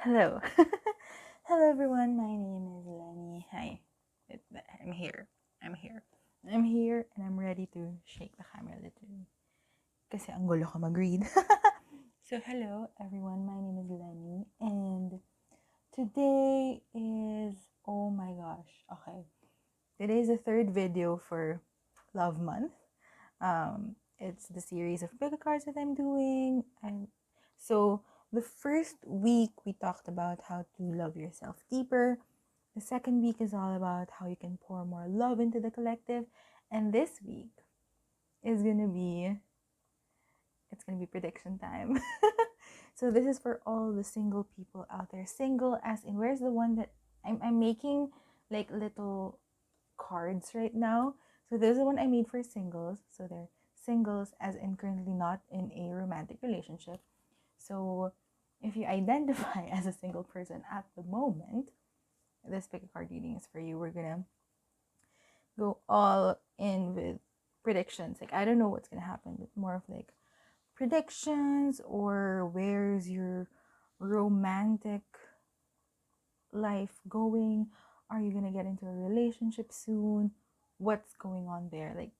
Hello. Hello everyone, my name is Lenny. Hi. I'm here. I'm here and I'm ready to shake the camera literally. Kasi ang gulo ko mag-read. So hello everyone, my name is Lenny and today is, oh my gosh, okay. Today is the third video for Love Month. It's the series of pick cards that I'm doing. So the first week we talked about how to love yourself deeper. The second week is all about how you can pour more love into the collective. And this week is gonna be prediction time. So this is for all the single people out there. Single as in, where's the one that I'm making like little cards right now. So there's the one I made for singles. So they're singles as in currently not in a romantic relationship. So if you identify as a single person at the moment, this pick a card reading is for you. We're gonna go all in with predictions. Like I don't know what's gonna happen, but more of like predictions or where's your romantic life going? Are you gonna get into a relationship soon? What's going on there? Like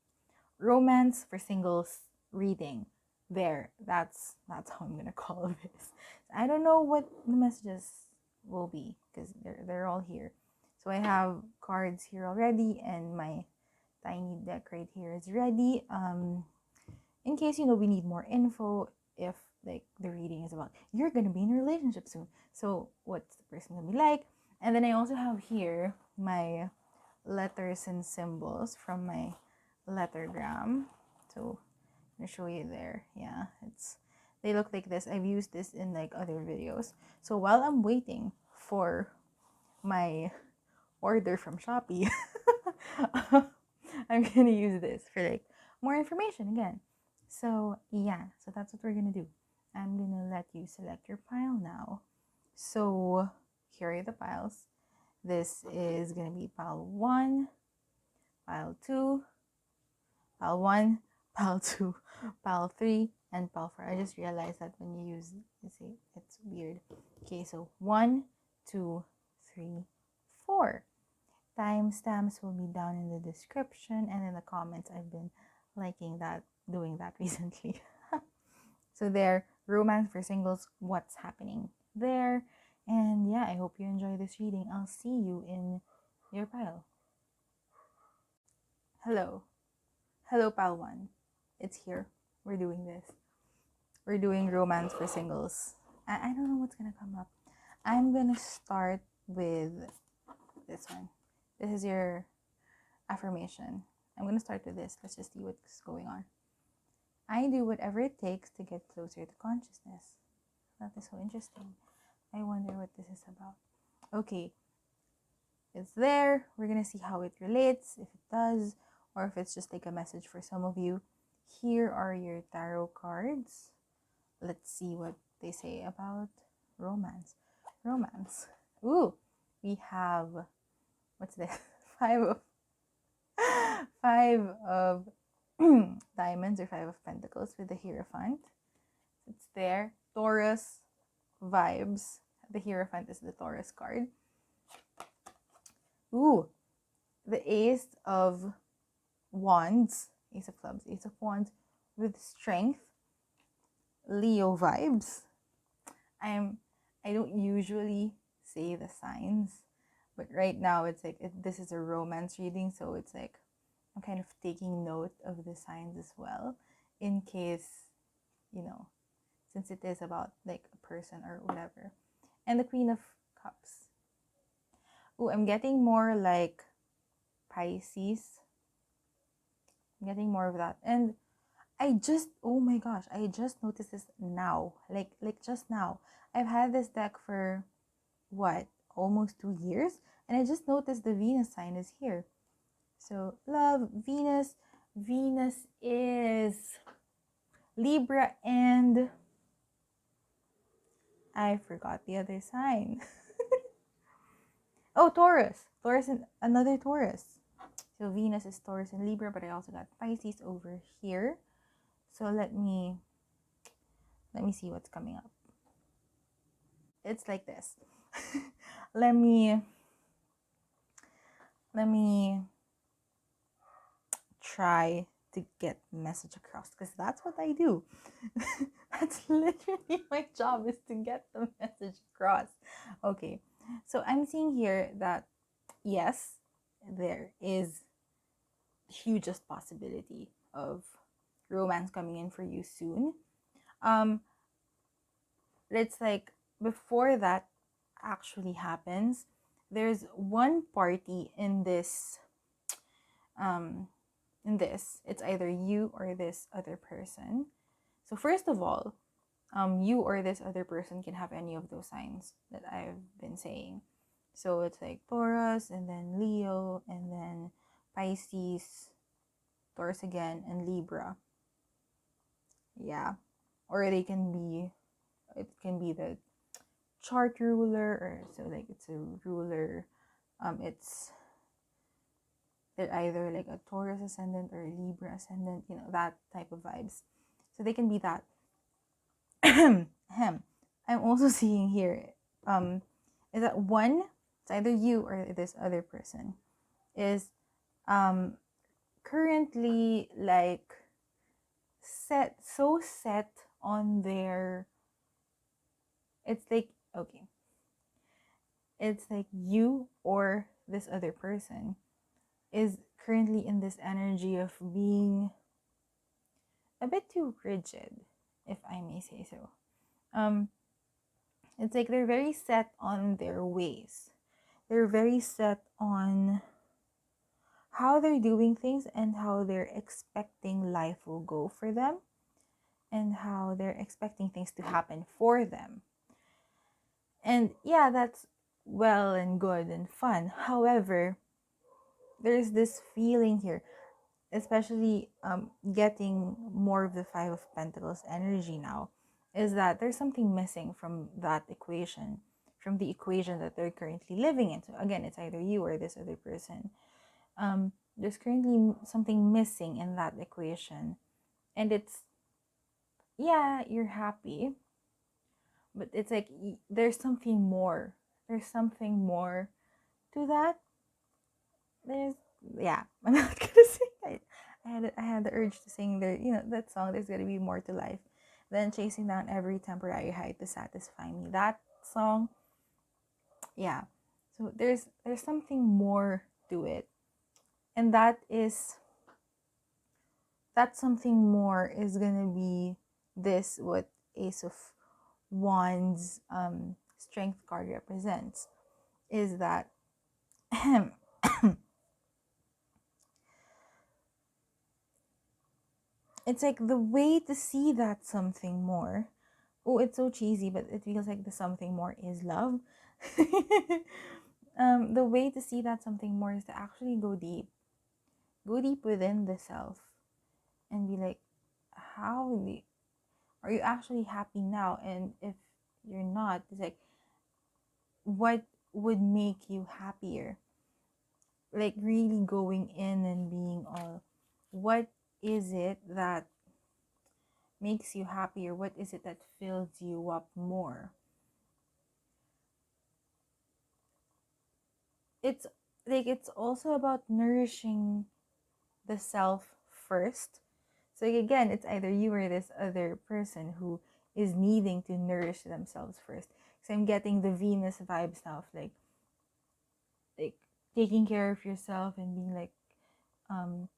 romance for singles reading. There, that's how I'm gonna call this. I don't know what the messages will be because they're all here. So I have cards here already, and my tiny deck right here is ready. In case we need more info, if like the reading is about you're gonna be in a relationship soon. So what's the person gonna be like? And then I also have here my letters and symbols from my lettergram. So I'm gonna show you there. Yeah, they look like this. I've used this in like other videos. So while I'm waiting for my order from Shopee, I'm gonna use this for like more information again. So yeah, so that's what we're gonna do. I'm gonna let you select your pile now. So here are the piles. This is gonna be pile 1, pile 2, pile 1, pile 2, pile 3, and pile 4. I just realized that when you use, you see, it's weird. Okay, so 1, 2, 3, 4. Timestamps will be down in the description and in the comments. I've been doing that recently. So there, romance for singles, what's happening there. And yeah, I hope you enjoy this reading. I'll see you in your pile. Hello. Hello, pile 1. It's here. We're doing this. We're doing romance for singles. I don't know what's gonna come up. I'm gonna start with this one. This is your affirmation. I'm gonna start with this. Let's just see what's going on. I do whatever it takes to get closer to consciousness. That is so interesting. I wonder what this is about. Okay, it's there. We're gonna see how it relates, if it does, or if it's just like a message for some of you. Here are your tarot cards. Let's see what they say about romance. Romance. Ooh, we have, what's this? Five of diamonds or 5 of pentacles with the Hierophant. It's there. Taurus vibes. The Hierophant is the Taurus card. Ooh, the Ace of Wands. Ace of Clubs. Ace of Wands with strength. Leo vibes. I don't usually say the signs, but right now it's like this is a romance reading, so it's like I'm kind of taking note of the signs as well in case, since it is about like a person or whatever. And the Queen of Cups. Oh, I'm getting more like Pisces. I'm getting more of that. And oh my gosh, I just noticed this now. Like just now. I've had this deck for what? Almost 2 years, and I just noticed the Venus sign is here. So, love, Venus is Libra, and I forgot the other sign. Oh, Taurus and another Taurus. So Venus is Taurus and Libra, but I also got Pisces over here. So let me see what's coming up. it's like this. let me try to get the message across, because that's what I do. That's literally my job, is to get the message across. Okay, so I'm seeing here that yes, there is hugest possibility of romance coming in for you soon. It's like before that actually happens, there's one party in this um it's either you or this other person. So first of all, you or this other person can have any of those signs that I've been saying. So it's like Taurus, and then Leo, and then Pisces, Taurus again, and Libra. Yeah. Or they can be, it can be the chart ruler, or so like it's a ruler. It's, they're either like a Taurus ascendant or a Libra ascendant, that type of vibes. So they can be that. I'm also seeing here, is that one, it's either you or this other person, is currently like set on their, it's like, okay, it's like you or this other person is currently in this energy of being a bit too rigid, if I may say so. It's like they're very set on their ways. They're very set on how they're doing things and how they're expecting life will go for them, and how they're expecting things to happen for them. And yeah, that's well and good and fun. However, there's this feeling here, especially getting more of the Five of Pentacles energy now, is that there's something missing from that equation, from the equation that they're currently living in. So again, it's either you or this other person. There's currently something missing in that equation, and it's, yeah, you're happy, but it's like there's something more. There's something more to that. There's, yeah, I'm not gonna sing it. I had the urge to sing there, that song, there's gonna be more to life than chasing down every temporary high to satisfy me. That song, yeah. So there's something more to it. And that something more is gonna be this, what Ace of Wands strength card represents, is that it's like the way to see that something more. Oh, it's so cheesy, but it feels like the something more is love. The way to see that something more is to actually go deep. Go deep within the self and be like, how are you actually happy now? And if you're not, it's like, what would make you happier? Like really going in and being all, what is it that makes you happier? What is it that fills you up more? It's like, it's also about nourishing the self first. So like, again, it's either you or this other person who is needing to nourish themselves first. So I'm getting the Venus vibes now of like taking care of yourself and being like, um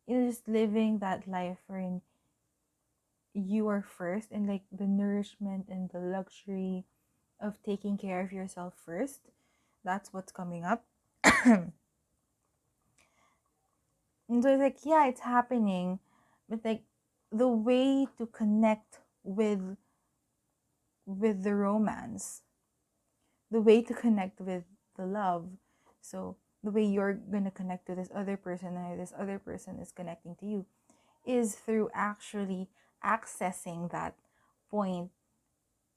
just living that life wherein you are first, and like the nourishment and the luxury of taking care of yourself first. That's what's coming up. And so it's like, yeah, it's happening, but like the way to connect with the romance, the way to connect with the love. So the way you're gonna connect to this other person, and this other person is connecting to you, is through actually accessing that point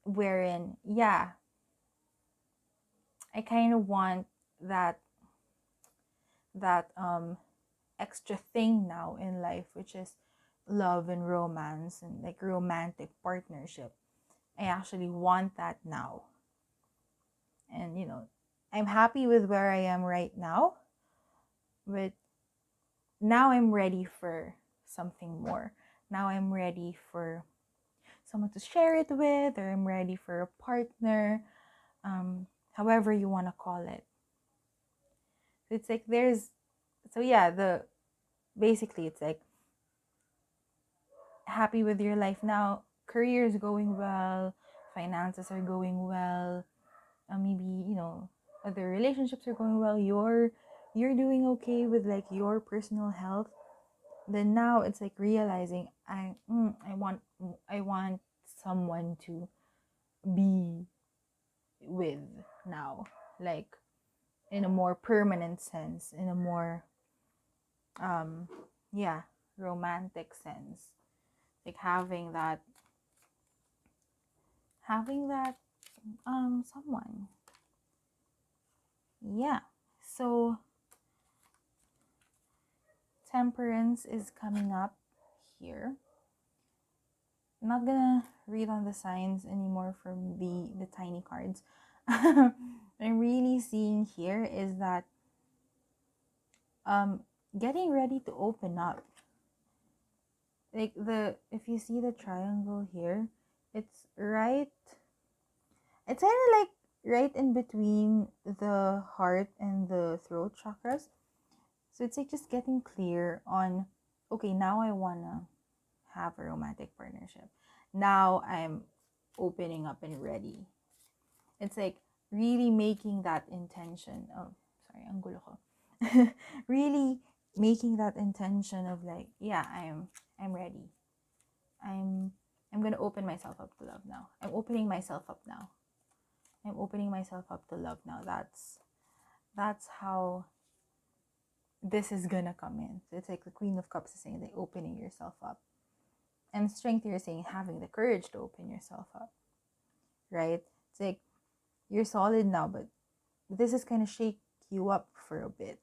wherein, yeah, I kind of want that extra thing now in life, which is love and romance and like romantic partnership. I actually want that now. And, I'm happy with where I am right now, but now I'm ready for something more. Now I'm ready for someone to share it with, or I'm ready for a partner, however you want to call it. So it's like basically it's like happy with your life now, career is going well, finances are going well, maybe other relationships are going well, you're doing okay with like your personal health. Then now it's like realizing I want someone to be with now, like in a more permanent sense, in a more um yeah romantic sense, like having that someone. Yeah. So temperance is coming up here. I'm not gonna read on the signs anymore from the tiny cards. I'm really seeing here is that um getting ready to open up. Like if you see the triangle here, it's right it's kind of like right in between the heart and the throat chakras. So it's like just getting clear on, okay, now I wanna have a romantic partnership. Now I'm opening up and ready. It's like really making that intention. Oh, sorry, ang gulo ko. Really making that intention of like, yeah, I'm ready. I'm gonna open myself up to love now. I'm opening myself up now. I'm opening myself up to love now. That's how this is gonna come in. So it's like the Queen of Cups is saying, like opening yourself up. And strength, you're saying having the courage to open yourself up. Right? It's like you're solid now, but this is gonna shake you up for a bit.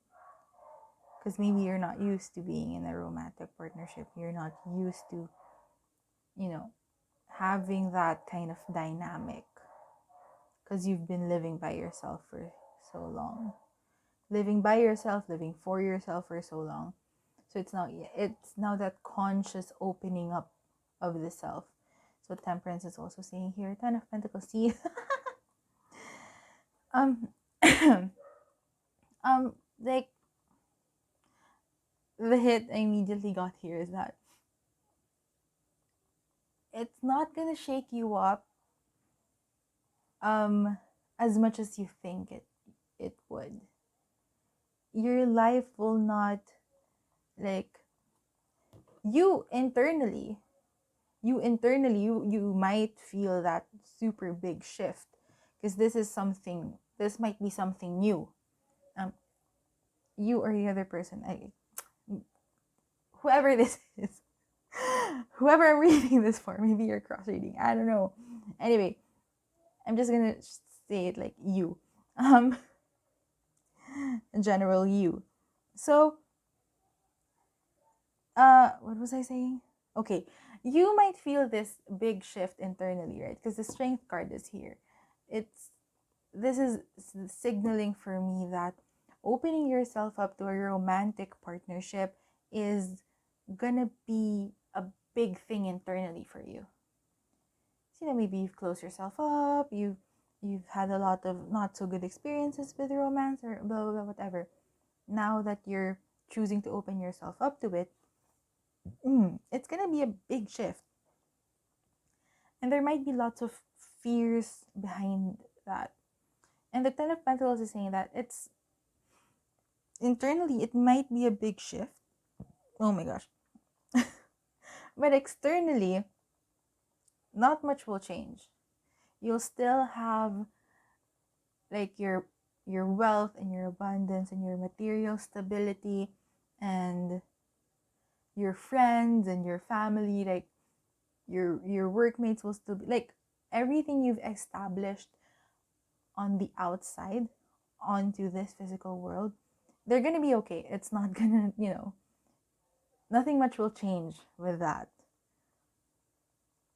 Because maybe you're not used to being in a romantic partnership. You're not used to, having that kind of dynamic. Because you've been living by yourself for so long. Living by yourself, living for yourself for so long. So it's now that conscious opening up of the self. So temperance is also saying here, Ten of Pentacles. See, um, like the hit I immediately got here is that it's not gonna shake you up, as much as you think it would. Your life will not, like, you internally you might feel that super big shift, because this might be something new. You or the other person, whoever this is, whoever I'm reading this for, maybe you're cross reading, I don't know. Anyway, I'm just gonna say it like you, in general, you. So what was I saying? Okay, you might feel this big shift internally, right? Because the strength card is here. This is signaling for me that opening yourself up to a romantic partnership is gonna be a big thing internally for you. So, maybe you've closed yourself up, you've had a lot of not so good experiences with romance, or blah blah blah, whatever. Now that you're choosing to open yourself up to it, it's gonna be a big shift. And there might be lots of fears behind that. And the Ten of Pentacles is saying that it's internally, it might be a big shift. Oh my gosh. But externally, not much will change. You'll still have like your wealth and your abundance and your material stability and your friends and your family, like your workmates will still be like everything you've established on the outside onto this physical world. They're gonna be okay. It's not gonna, nothing much will change with that.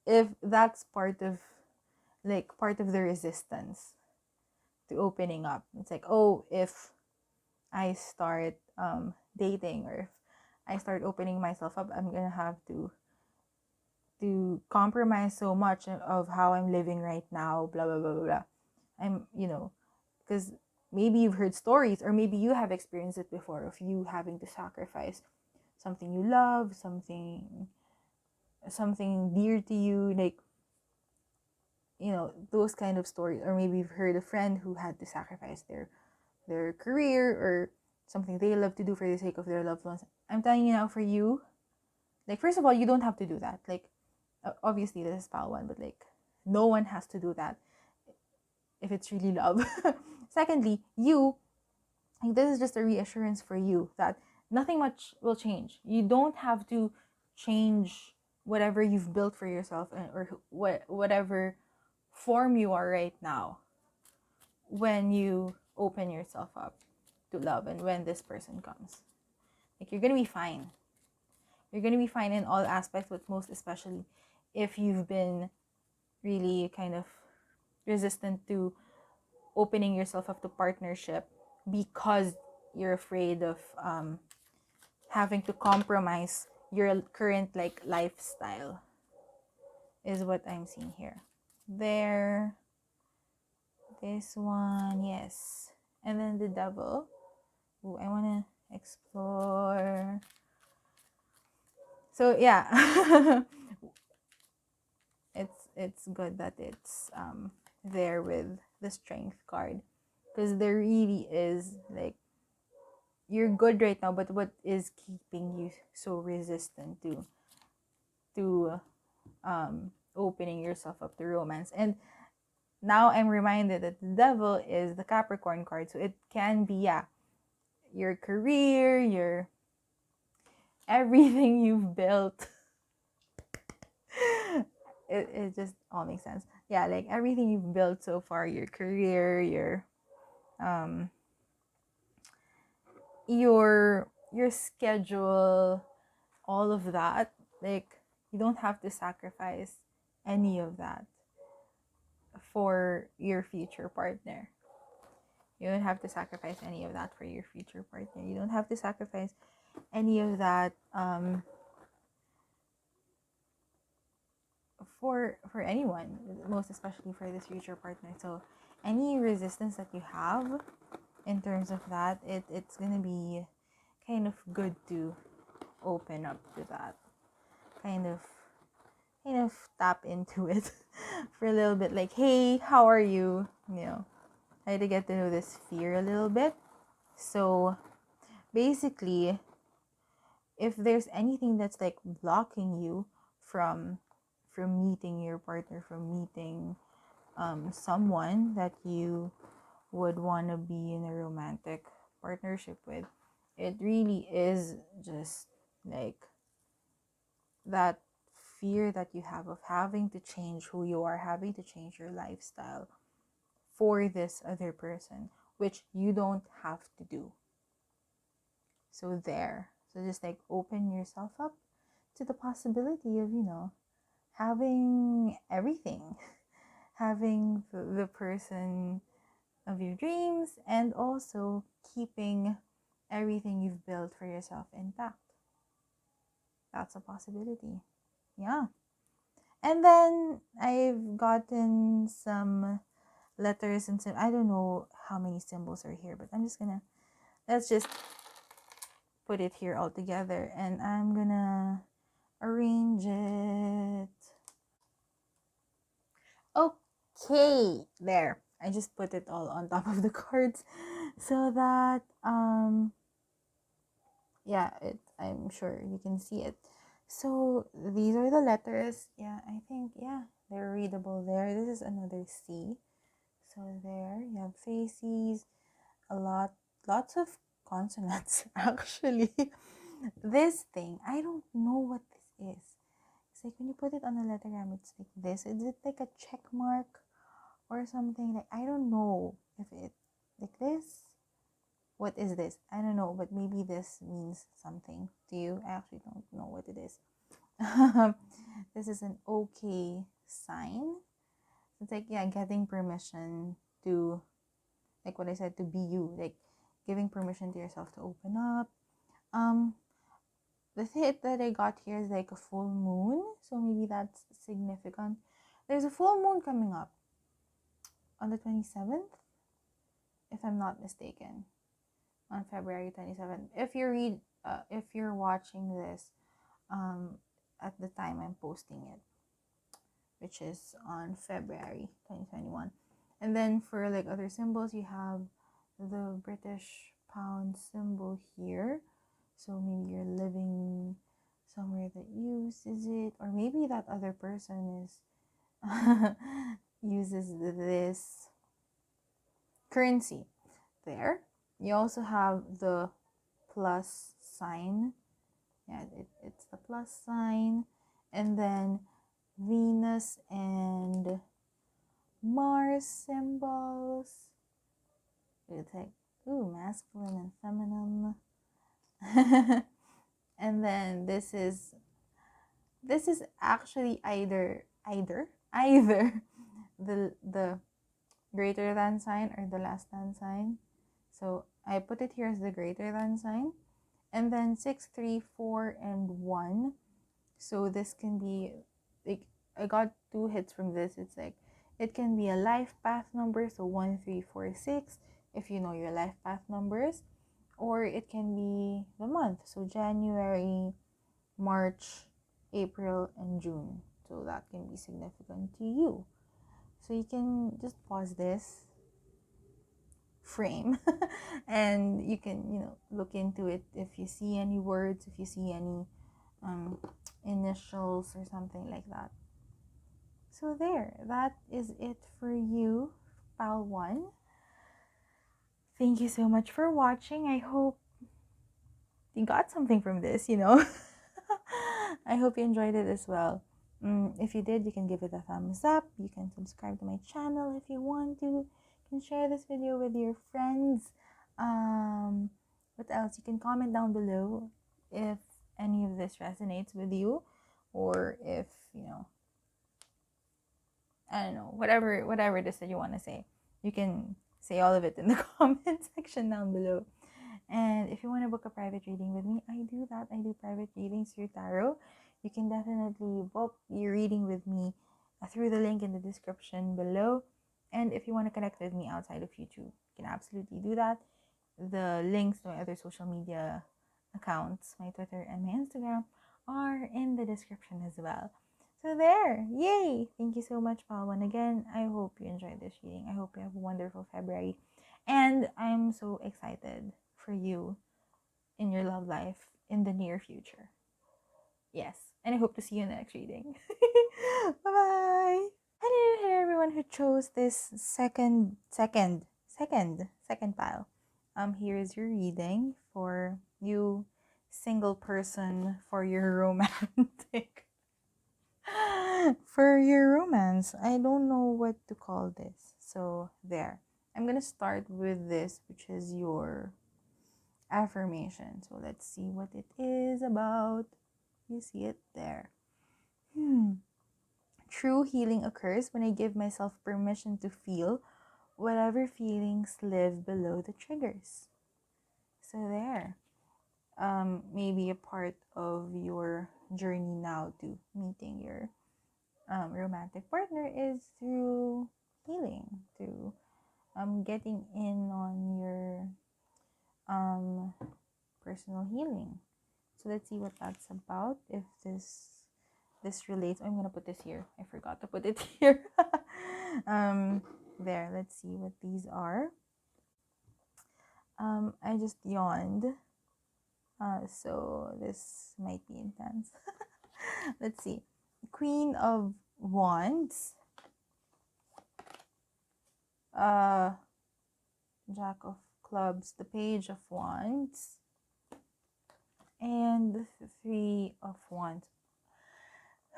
If that's part of like part of the resistance to opening up. It's like, oh, if I start dating, or if I start opening myself up, I'm gonna have to compromise so much of how I'm living right now, blah blah blah blah blah. I'm, because maybe you've heard stories, or maybe you have experienced it before, of you having to sacrifice something you love, something dear to you, like, those kind of stories. Or maybe you've heard a friend who had to sacrifice their career, or something they love to do for the sake of their loved ones. I'm telling you now, for you, like, first of all, you don't have to do that. Like, obviously this is pal one, but like, no one has to do that if it's really love. Secondly, like, this is just a reassurance for you that nothing much will change. You don't have to change whatever you've built for yourself, or whatever form you are right now, when you open yourself up to love, and when this person comes. Like, you're gonna be fine. You're gonna be fine in all aspects, but most especially if you've been really kind of resistant to opening yourself up to partnership, because you're afraid of having to compromise your current, like, lifestyle, is what I'm seeing here. There, this one, yes. And then the devil. Ooh, I want to explore. So yeah, it's good that it's there with the strength card, because there really is, like, you're good right now, but what is keeping you so resistant to opening yourself up to romance? And now I'm reminded that the devil is the Capricorn card, so it can be, yeah, your career, your everything you've built. It just all makes sense. Yeah, like, everything you've built so far, your career, um your schedule, all of that. Like, you don't have to sacrifice any of that for your future partner. You don't have to sacrifice any of that for your future partner. You don't have to sacrifice any of that for anyone, most especially for this future partner. So any resistance that you have in terms of that, it's gonna be kind of good to open up to that, kind of tap into it for a little bit, like, hey, how are you, try to get to know this fear a little bit. So basically, if there's anything that's, like, blocking you from meeting your partner, from meeting someone that you would want to be in a romantic partnership with, it really is just, like, that fear that you have of having to change who you are, having to change your lifestyle for this other person, which you don't have to do. So just, like, open yourself up to the possibility of, having everything, having the person of your dreams, and also keeping everything you've built for yourself intact. That's a possibility. Yeah. And then I've gotten some letters and I don't know how many symbols are here, but let's just put it here all together, and I'm gonna arrange it. Okay, there. I just put it all on top of the cards so that yeah, I'm sure you can see it. So these are the letters. Yeah, I think, yeah, they're readable there. This is another C. So there you have faces, lots of consonants actually. This thing, I don't know what this is. It's like when you put it on a lettergram, it's like this. Is it like a check mark or something? Like, I don't know if it, like this. What is this? I don't know, but maybe this means something to you. I actually don't know what it is. This is an okay sign. So it's like, yeah, getting permission to, like what I said, to be you, like giving permission to yourself to open up. The hit that I got here is like a full moon, so maybe that's significant. There's a full moon coming up on the 27th, if I'm not mistaken, on February 27th. If you're watching this, at the time I'm posting it, which is on February 2021. And then for like other symbols, you have the British pound symbol here. So maybe you're living somewhere that uses it, or maybe that other person is uses this currency there. You also have the plus sign. Yeah, it's the plus sign. And then Venus and Mars symbols. It's like, ooh, masculine and feminine. And then this is actually either the greater than sign or the less than sign. So I put it here as the greater than sign. And then 6, 3, 4, and 1. So this can be like, I got 2 hits from this. It's like, it can be a life path number, so 1, 3, 4, 6, if you know your life path numbers, or it can be the month, so January, March, April, and June. So that can be significant to you. So you can just pause this frame and you can, look into it. If you see any words, if you see any initials or something like that. So there, that is it for you, Pal 1. Thank you so much for watching. I hope you got something from this, I hope you enjoyed it as well. If you did, you can give it a thumbs up. You can subscribe to my channel if you want to. You can share this video with your friends. What else? You can comment down below if any of this resonates with you, or if, I don't know, whatever it is that you want to say. You can say all of it in the comment section down below. And if you want to book a private reading with me, I do that. I do private readings through tarot. You can definitely book your reading with me through the link in the description below. And if you want to connect with me outside of YouTube, you can absolutely do that. The links to my other social media accounts, my Twitter and my Instagram, are in the description as well. So there, yay! Thank you so much, Palwan. Again, I hope you enjoyed this reading. I hope you have a wonderful February. And I'm so excited for you in your love life in the near future. Yes, and I hope to see you in the next reading. Bye-bye! Hello everyone who chose this second pile. Here is your reading for you, single person, for your romantic. For your romance. I don't know what to call this. So there. I'm gonna start with this, which is your affirmation. So let's see what it is about. You see it there. True healing occurs when I give myself permission to feel whatever feelings live below the triggers. So there. Maybe a part of your journey now to meeting your romantic partner is through healing, through getting in on your personal healing. So let's see what that's about. If this relates, I'm gonna put this here. I forgot to put it here. There. Let's see what these are. I just yawned. So this might be intense. Let's see. Queen of Wands. Jack of Clubs, the Page of Wands, and the Three of Wands.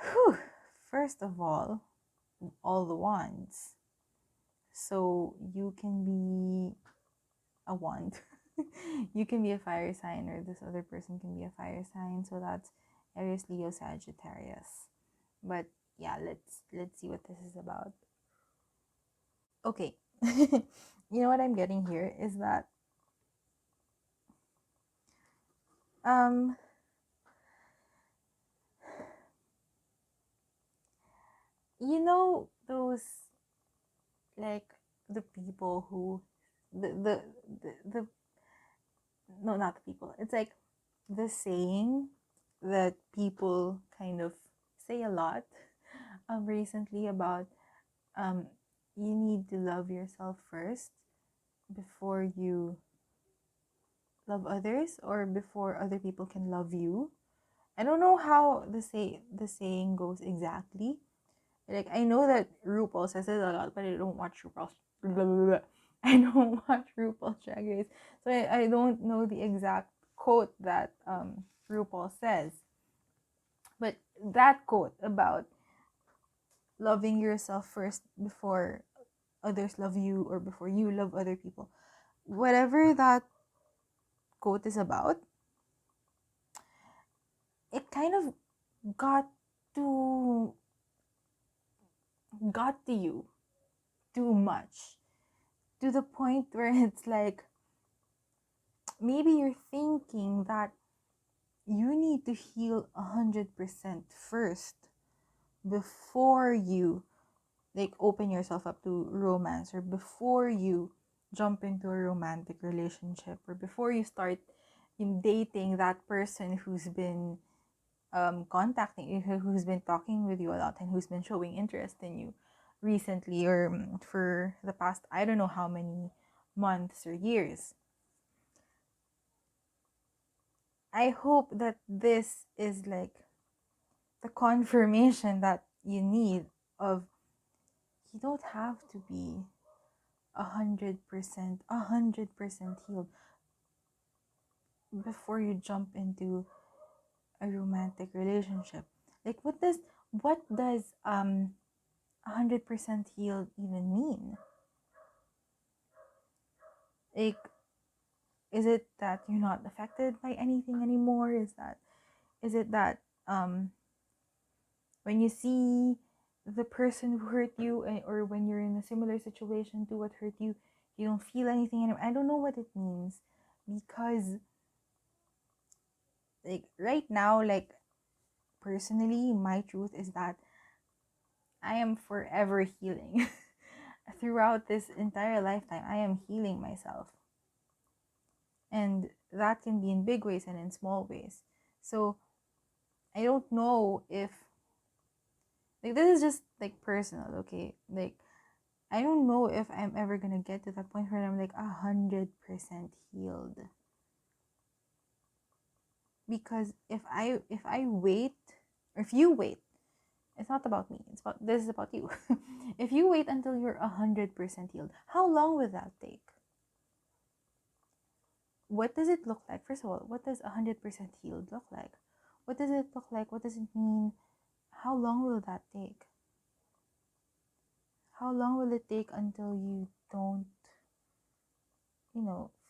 Whew. First of all the wands. So you can be a wand. You can be a fire sign, or this other person can be a fire sign. So that's Aries, Leo, Sagittarius. But yeah, let's see what this is about. Okay. You know what I'm getting here is that um you know those, like, the people who the no, not the people, it's like the saying that people kind of say a lot recently about um you need to love yourself first before you love others, or before other people can love you. I don't know how the saying goes exactly. Like, I know that RuPaul says it a lot, but I don't watch RuPaul's blah, blah, blah, blah. I don't watch RuPaul's Drag Race, so I don't know the exact quote that RuPaul says. But that quote about loving yourself first before others love you, or before you love other people, whatever that quote is about, it kind of got to you too much, to the point where it's like, maybe you're thinking that you need to heal 100% first before you, like, open yourself up to romance, or before you jump into a romantic relationship, or before you start in dating that person who's been contacting you, who's been talking with you a lot, and who's been showing interest in you recently, or for the past, I don't know how many months or years. I hope that this is like the confirmation that you need of, you don't have to be 100% healed before you jump into a romantic relationship. Like, what does 100% healed even mean? Like, is it that you're not affected by anything anymore? Is it that when you see the person who hurt you, or when you're in a similar situation to what hurt you, you don't feel anything anymore? I don't know what it means, because, like, right now, like, personally, my truth is that I am forever healing. Throughout this entire lifetime, I am healing myself, and that can be in big ways and in small ways. So I don't know if, like, this is just like personal, okay? Like, I don't know if I'm ever gonna get to that point where I'm like 100% healed. Because if I wait, or if you wait, it's not about me. This is about you. If you wait until you're 100% healed, how long will that take? What does it look like? First of all, what does 100% healed look like? What does it look like? What does it mean? How long will that take? How long will it take until you don't,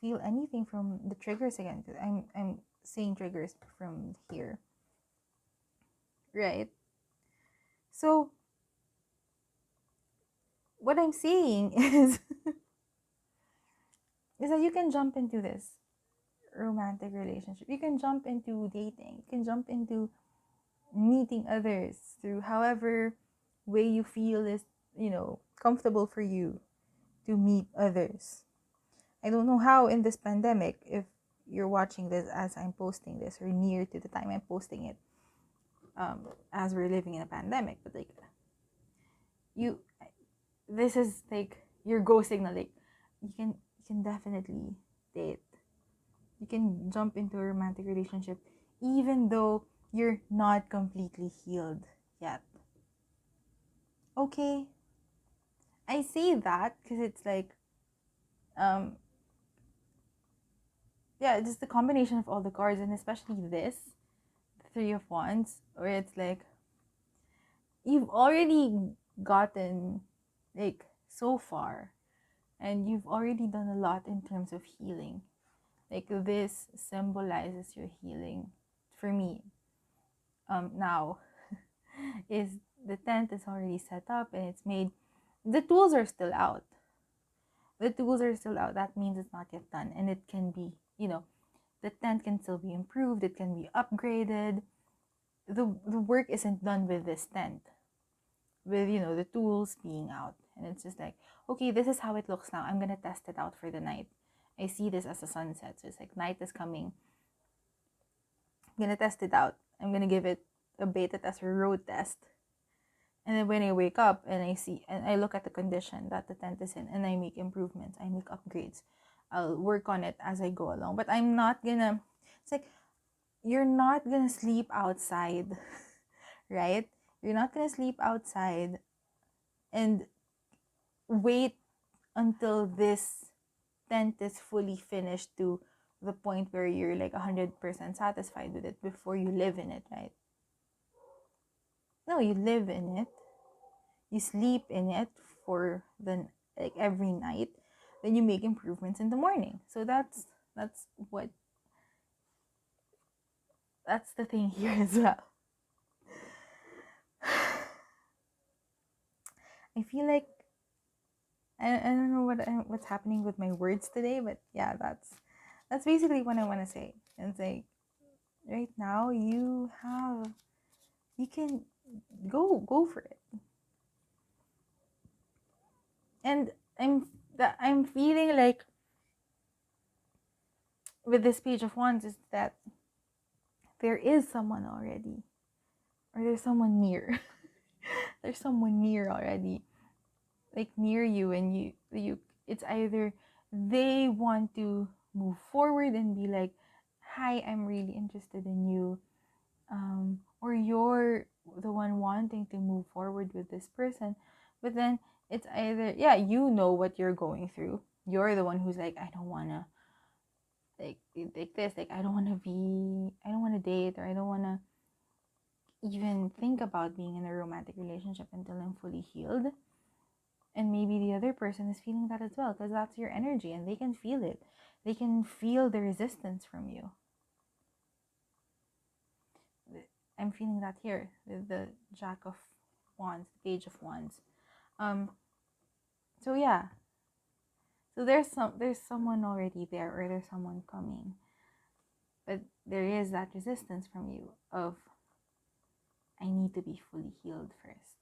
feel anything from the triggers again? I'm saying triggers from here, right? So what I'm saying is that you can jump into this romantic relationship. You can jump into dating. You can jump into meeting others through however way you feel is, comfortable for you to meet others. I don't know how in this pandemic, if you're watching this as I'm posting this, or near to the time I'm posting it, as we're living in a pandemic, but like, you, this is like your go signal. Like, you can definitely date. You can jump into a romantic relationship even though you're not completely healed yet. Okay, I say that because it's like, um yeah, just the combination of all the cards, and especially this, the Three of Wands, where it's like, you've already gotten, like, so far, and you've already done a lot in terms of healing. Like, this symbolizes your healing for me. Now is the tent is already set up, and it's made, the tools are still out. the tools are still out, that means it's not yet done, and it can be, the tent can still be improved, it can be upgraded. The work isn't done with this tent, with the tools being out, and it's just like, okay, this is how it looks now. I'm gonna test it out for the night. I see this as a sunset, so it's like night is coming. I'm gonna test it out. I'm gonna give it a beta test or road test. And then when I wake up and I see and I look at the condition that the tent is in, and I make improvements, I make upgrades, I'll work on it as I go along. But I'm not gonna, it's like, you're not gonna sleep outside, right? You're not gonna sleep outside and wait until this tent is fully finished to the point where you're like 100% satisfied with it before you live in it, right? No, you live in it, you sleep in it for the like every night, then you make improvements in the morning. So what that's the thing here as well. I feel like I don't know what's happening with my words today, but yeah, that's basically what I want to say. And it's like, right now you can go for it. And I'm feeling like with this page of wands is that there is someone already, or there's someone near. There's someone near already, like near you, and you it's either they want to move forward and be like, hi, I'm really interested in you, or you're the one wanting to move forward with this person. But then it's either, yeah, you know what you're going through, you're the one who's like, I don't want to, like this, like I don't want to date, or I don't want to even think about being in a romantic relationship until I'm fully healed. And maybe the other person is feeling that as well, because that's your energy and they can feel it. They can feel the resistance from you. I'm feeling that here with the Jack of Wands, the Page of Wands. So yeah. So there's someone already there, or there's someone coming. But there is that resistance from you of, I need to be fully healed first.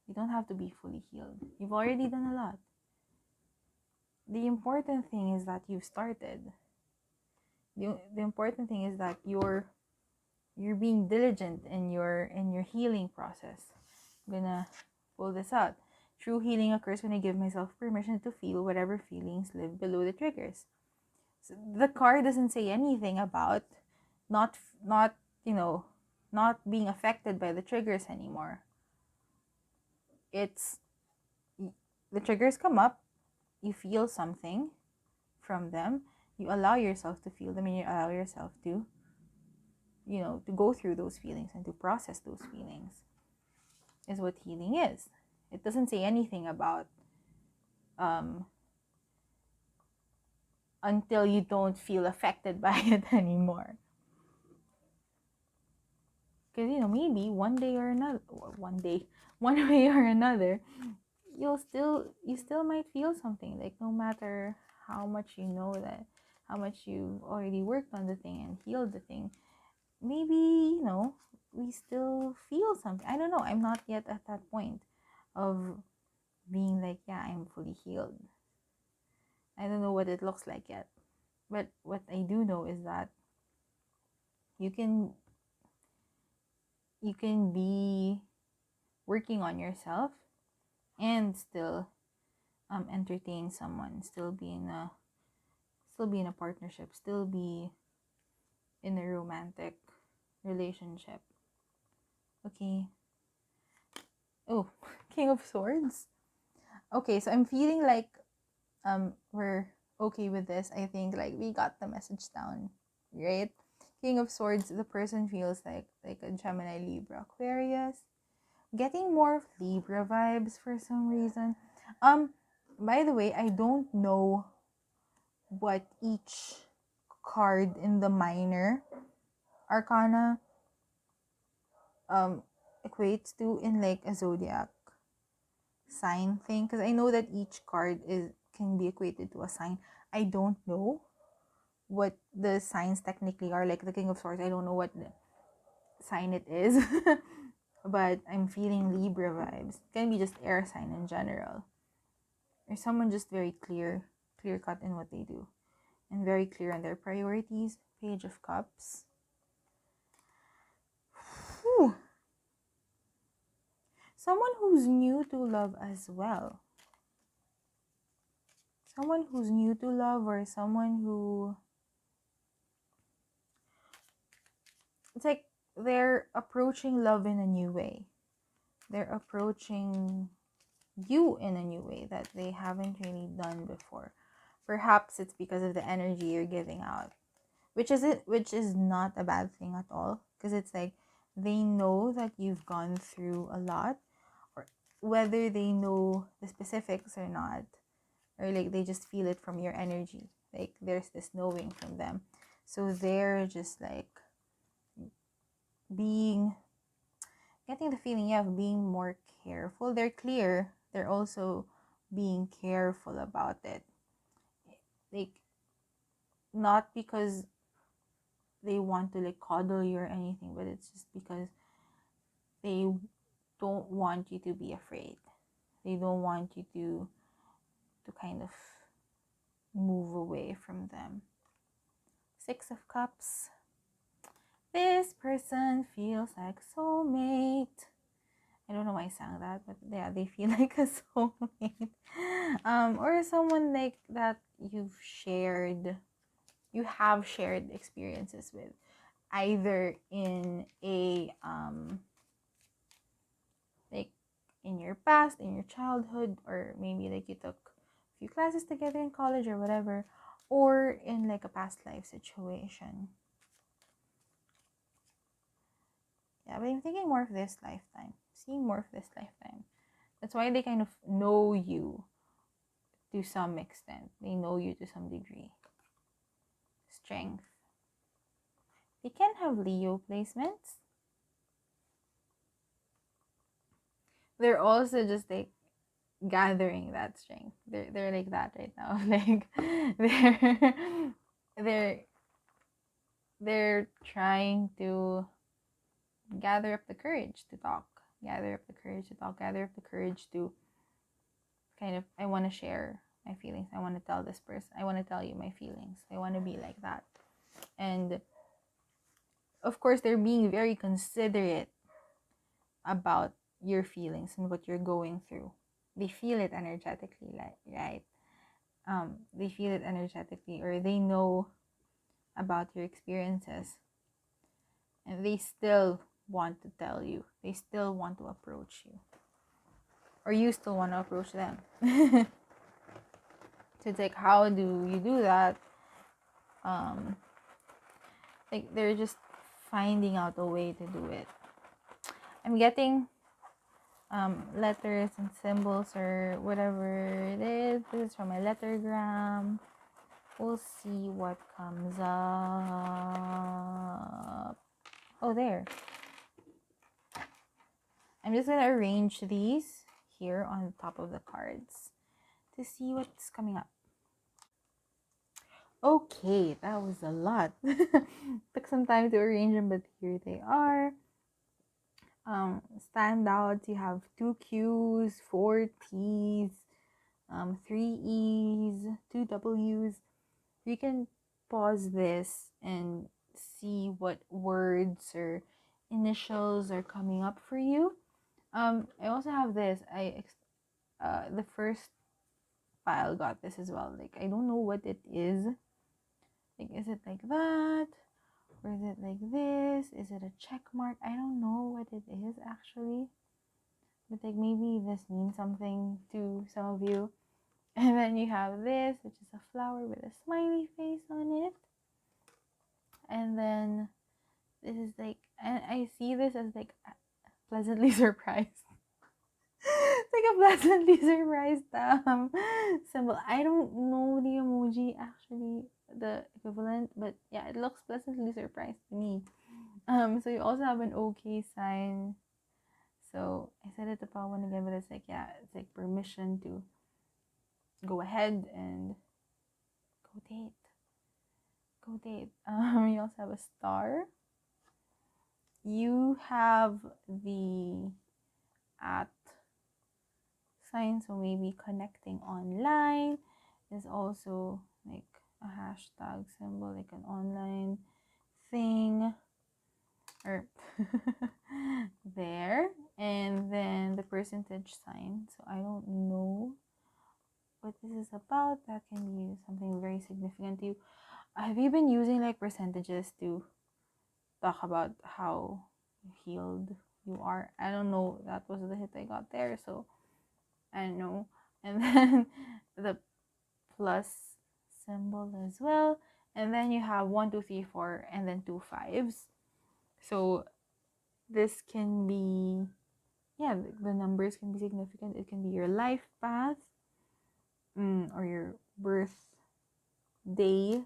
You don't have to be fully healed. You've already done a lot. The important thing is that you've started. The important thing is that you're being diligent in your healing process. I'm gonna pull this out. True healing occurs when I give myself permission to feel whatever feelings live below the triggers. So the card doesn't say anything about not not being affected by the triggers anymore. It's the triggers come up, you feel something from them, you allow yourself to feel them, and you allow yourself to to go through those feelings and to process those feelings, is what healing is. It doesn't say anything about until you don't feel affected by it anymore. Because maybe one day or another, or one way or another, you still might feel something, like no matter how much that, how much you already worked on the thing and healed the thing, maybe we still feel something. I don't know, I'm not yet at that point of being like, yeah, I'm fully healed. I don't know what it looks like yet, but what I do know is that you can be working on yourself and still entertain someone, still be in a partnership, still be in a romantic relationship. Okay. Oh, King of Swords. Okay, so I'm feeling like we're okay with this. I think like we got the message down, right? King of Swords, the person feels like a Gemini, Libra, Aquarius. Getting more of Libra vibes for some reason. By the way, I don't know what each card in the minor arcana equates to in like a zodiac sign thing, because I know that each card is can be equated to a sign. I don't know what the signs technically are. Like the King of Swords, I don't know what sign it is. But I'm feeling Libra vibes. It can be just air sign in general. Or someone just very clear cut in what they do. And very clear on their priorities. Page of Cups. Whew. Someone who's new to love as well. Someone who's new to love, or someone who, it's like they're approaching love in a new way. They're approaching you in a new way that they haven't really done before. Perhaps it's because of the energy you're giving out, which is not a bad thing at all, because it's like they know that you've gone through a lot, or whether they know the specifics or not, or like they just feel it from your energy. Like there's this knowing from them, so they're just like getting the feeling of being more careful. They're clear, they're also being careful about it, like not because they want to like coddle you or anything, but it's just because they don't want you to be afraid. They don't want you to kind of move away from them. Six of Cups. This person feels like soulmate. I don't know why I sang that, but yeah, they feel like a soulmate. Or someone like that you have shared experiences with, either in a like in your past, in your childhood, or maybe like you took a few classes together in college or whatever, or in like a past life situation. Yeah, but I'm thinking more of this lifetime, seeing more of this lifetime. That's why they kind of know you to some extent. They know you to some degree. Strength. They can have Leo placements. They're also just like gathering that strength. They're like that right now. Like they're they're trying to gather up the courage to talk. Gather up the courage to talk. Gather up the courage to kind of, I want to share my feelings. I want to tell this person. I want to tell you my feelings. I want to be like that. And of course, they're being very considerate about your feelings and what you're going through. They feel it energetically, like, right? They feel it energetically, or they know about your experiences, and they still want to tell you. They still want to approach you, or you still want to approach them. So it's like, how do you do that? Like they're just finding out a way to do it. I'm getting letters and symbols or whatever it is. This is from my lettergram. We'll see what comes up. Oh, there. I'm just gonna arrange these here on top of the cards to see what's coming up. Okay, that was a lot. Took some time to arrange them, but here they are. Standouts, you have 2 Q's, 4 T's, 3 E's, 2 W's. You can pause this and see what words or initials are coming up for you. I also have this. The first pile got this as well. Like, I don't know what it is. Like, is it like that? Or is it like this? Is it a check mark? I don't know what it is actually. But like maybe this means something to some of you. And then you have this, which is a flower with a smiley face on it. And then this is like, and I see this as like pleasantly surprised. It's like a pleasantly surprised symbol. I don't know the emoji actually, the equivalent, but yeah, it looks pleasantly surprised to me. So you also have an okay sign. So I said it to Pawan again, but it's like, yeah, it's like permission to go ahead and go date. Go date. You also have a star. You have the at sign, so maybe connecting online is also like a hashtag symbol, like an online thing, or there. And then the percentage sign, so I don't know what this is about. That can be something very significant to you. Have you been using like percentages to talk about how healed you are? I don't know, that was the hit I got there, so I don't know. And then the plus symbol as well, and then you have 1 2 3 4 and then 2 5s. So this can be, yeah, the numbers can be significant. It can be your life path, or your birth day.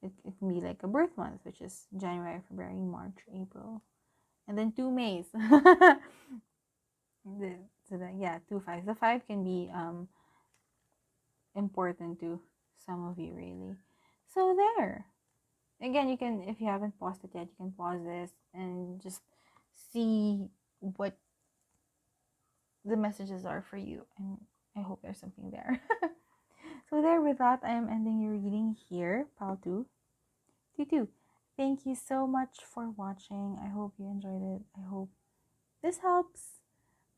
It can be like a birth month, which is January, February, March, April, and then 2 Mays. So that, yeah, 2 5s. The 5 can be important to some of you, really. So there. Again, you can, if you haven't paused it yet, you can pause this and just see what the messages are for you. And I hope there's something there. So there, with that, I am ending your reading here, Pal 2. 2. Thank you so much for watching. I hope you enjoyed it. I hope this helps.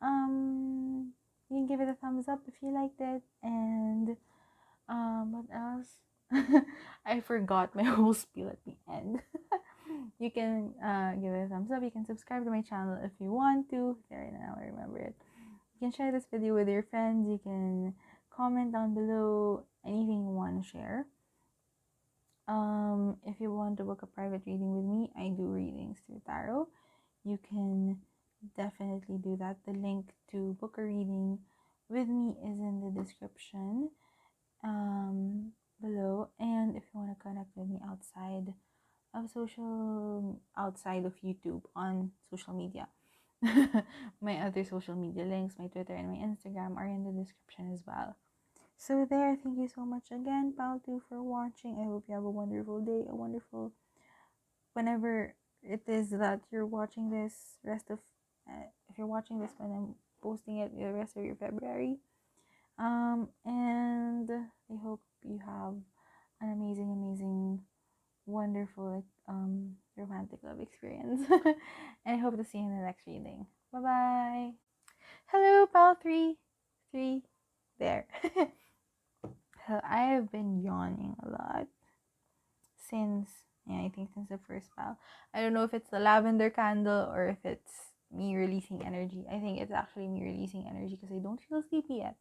You can give it a thumbs up if you liked it. And what else? I forgot my whole spiel at the end. You can give it a thumbs up. You can subscribe to my channel if you want to. There, now I remember it. You can share this video with your friends. You can comment down below anything you want to share. If you want to book a private reading with me, I do readings through tarot. You can definitely do that. The link to book a reading with me is in the description below. And if you want to connect with me outside of YouTube, on social media, my other social media links, my Twitter and my Instagram, are in the description as well. So there, thank you so much again, Pal2, for watching. I hope you have a wonderful day, a wonderful, whenever it is that you're watching this, if you're watching this when I'm posting it, the rest of your February. And I hope you have an amazing, wonderful, romantic love experience. And I hope to see you in the next reading. Bye bye. Hello, Pal 3. There. So I have been yawning a lot since, yeah, I think since the first pal. I don't know if it's the lavender candle or if it's me releasing energy. I think it's actually me releasing energy because I don't feel sleepy yet.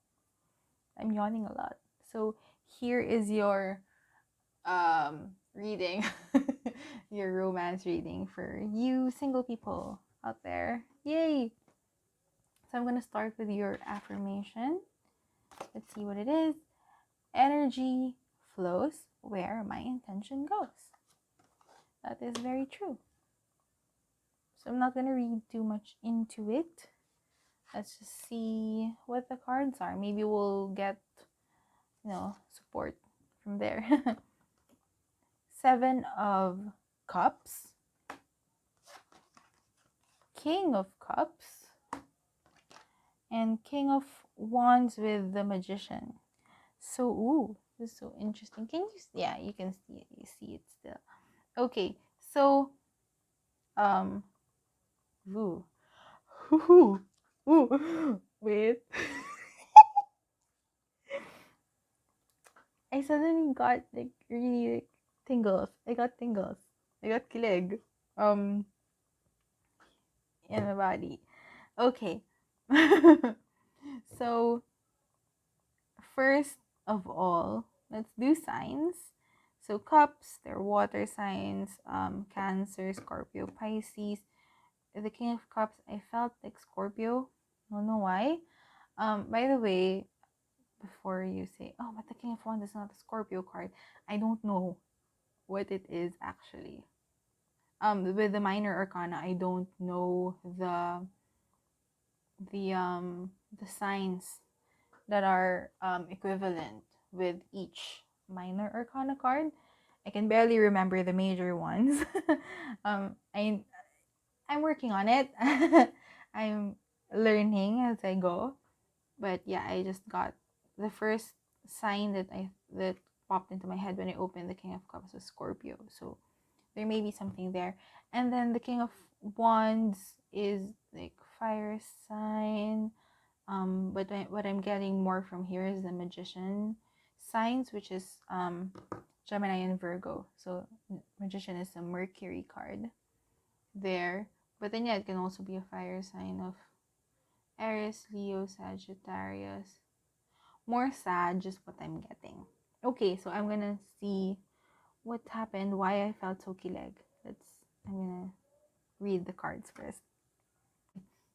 I'm yawning a lot. So here is your reading, your romance reading for you single people out there. Yay! So I'm gonna start with your affirmation. Let's see what it is. Energy flows where my intention goes. That is very true. So I'm not going to read too much into it. Let's just see what the cards are. Maybe we'll get, support from there. 7 of Cups, King of Cups, and King of Wands with the Magician. So, ooh, this is so interesting. Can you, yeah, you can see it. You see it still. Okay, so, ooh, wait. I suddenly got like really like tingles. I got tingles. I got kilig. In my body. Okay. So first of all, let's do signs. So cups, they're water signs. Cancer, Scorpio, Pisces. The King of Cups, I felt like Scorpio. I don't know why. By the way, before you say, oh, but the King of Wands is not a Scorpio card, I don't know what it is actually. With the minor arcana, I don't know the signs that are equivalent with each minor arcana card. I can barely remember the major ones. I'm working on it. I'm learning as I go. But yeah, I just got the first sign that popped into my head when I opened the King of Cups was Scorpio. So there may be something there. And then the King of Wands is like fire sign. But what I'm getting more from here is the Magician signs, which is Gemini and Virgo. So Magician is a Mercury card there. But then yeah, it can also be a fire sign of Aries, Leo, Sagittarius. More sad, just what I'm getting. Okay, so I'm gonna see what happened, why I felt so kilig. I'm gonna read the cards first.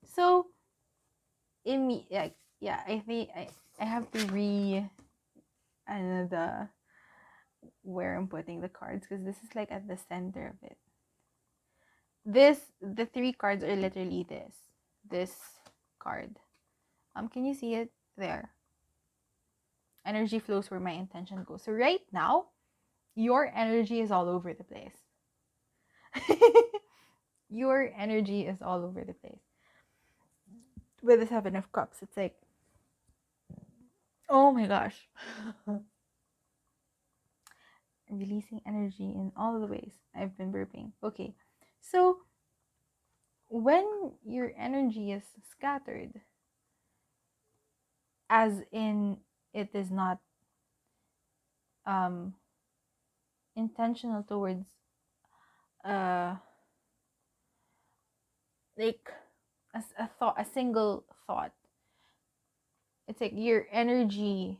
So in me, like, yeah, I think I have to the where I'm putting the cards, because this is like at the center of it. The three cards are literally this card. Can you see it there? Energy flows where my intention goes. So right now, your energy is all over the place. Your energy is all over the place. With the Seven of Cups, it's like, oh my gosh. Releasing energy in all the ways. I've been burping. Okay. So when your energy is scattered, as in it is not intentional towards like a thought, a single thought, it's like your energy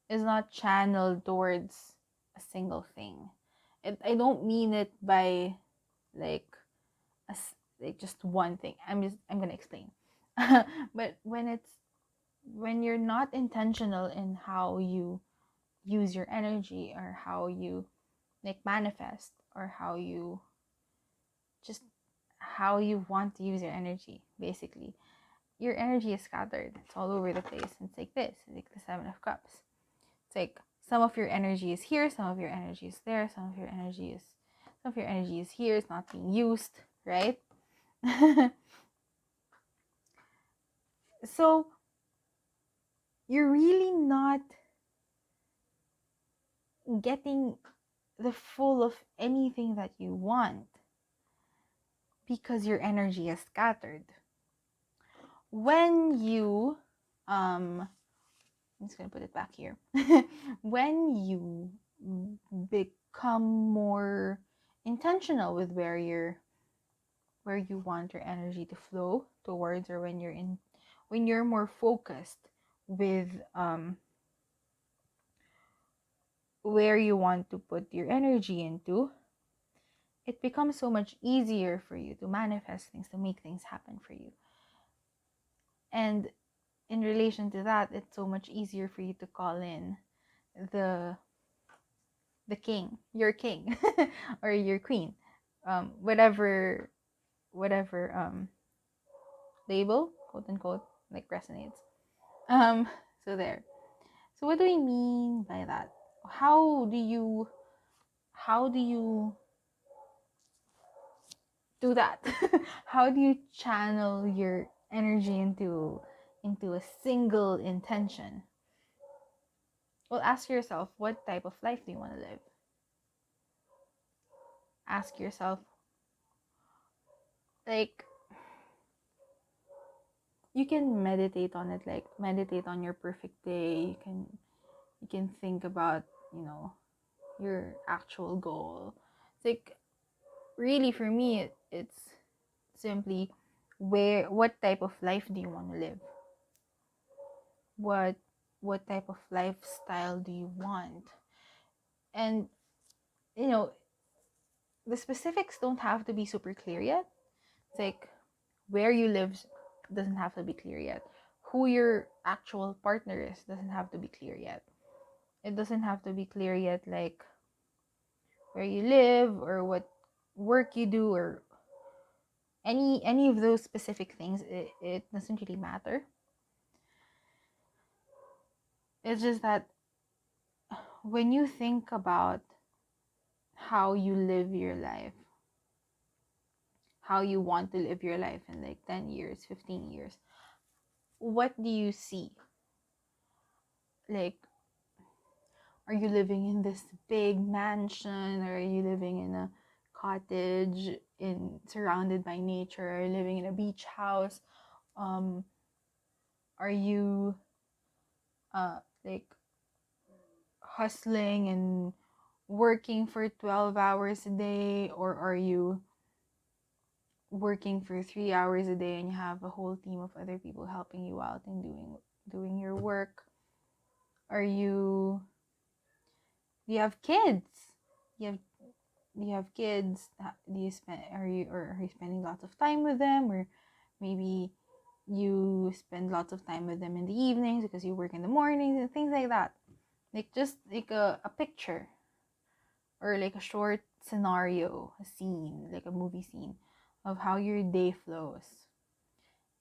is not channeled towards a single thing. I don't mean it by like like just one thing. I'm gonna explain. But when you're not intentional in how you use your energy, or how you like manifest, or how you want to use your energy, basically your energy is scattered. It's all over the place. It's like this, like the Seven of Cups. It's like some of your energy is here, some of your energy is there, some of your energy is here, it's not being used, right? So you're really not getting the full of anything that you want because your energy is scattered. When you I'm just gonna put it back here. When you become more intentional with where you want your energy to flow towards, or when you're more focused with where you want to put your energy into, it becomes so much easier for you to manifest things, to make things happen for you. And in relation to that, it's so much easier for you to call in the king, your king, or your queen, whatever label, quote unquote, like resonates. So there. So what do we mean by that? How do you do that? How do you channel your energy into a single intention? Well, ask yourself, what type of life do you want to live? Ask yourself, like, you can meditate on it, like meditate on your perfect day. You can think about, your actual goal. It's like, really, for me, it's simply, what type of life do you want to live? What type of lifestyle do you want? And the specifics don't have to be super clear yet. It's like, where you live doesn't have to be clear yet. Who your actual partner is doesn't have to be clear yet. It doesn't have to be clear yet, like where you live, or what work you do, or any of those specific things. It doesn't really matter. It's just that when you think about how you live your life, how you want to live your life in like 10 years, 15 years, what do you see? Like, are you living in this big mansion, or are you living in a cottage surrounded by nature? Are you living in a beach house? Are you like hustling and working for 12 hours a day, or are you working for 3 hours a day and you have a whole team of other people helping you out and doing your work? Are you Do you have kids? You have Do you have kids? Do you spend are you spending lots of time with them, or maybe you spend lots of time with them in the evenings because you work in the mornings and things like that. Like, just like a picture, or like a short scenario, a scene, like a movie scene of how your day flows.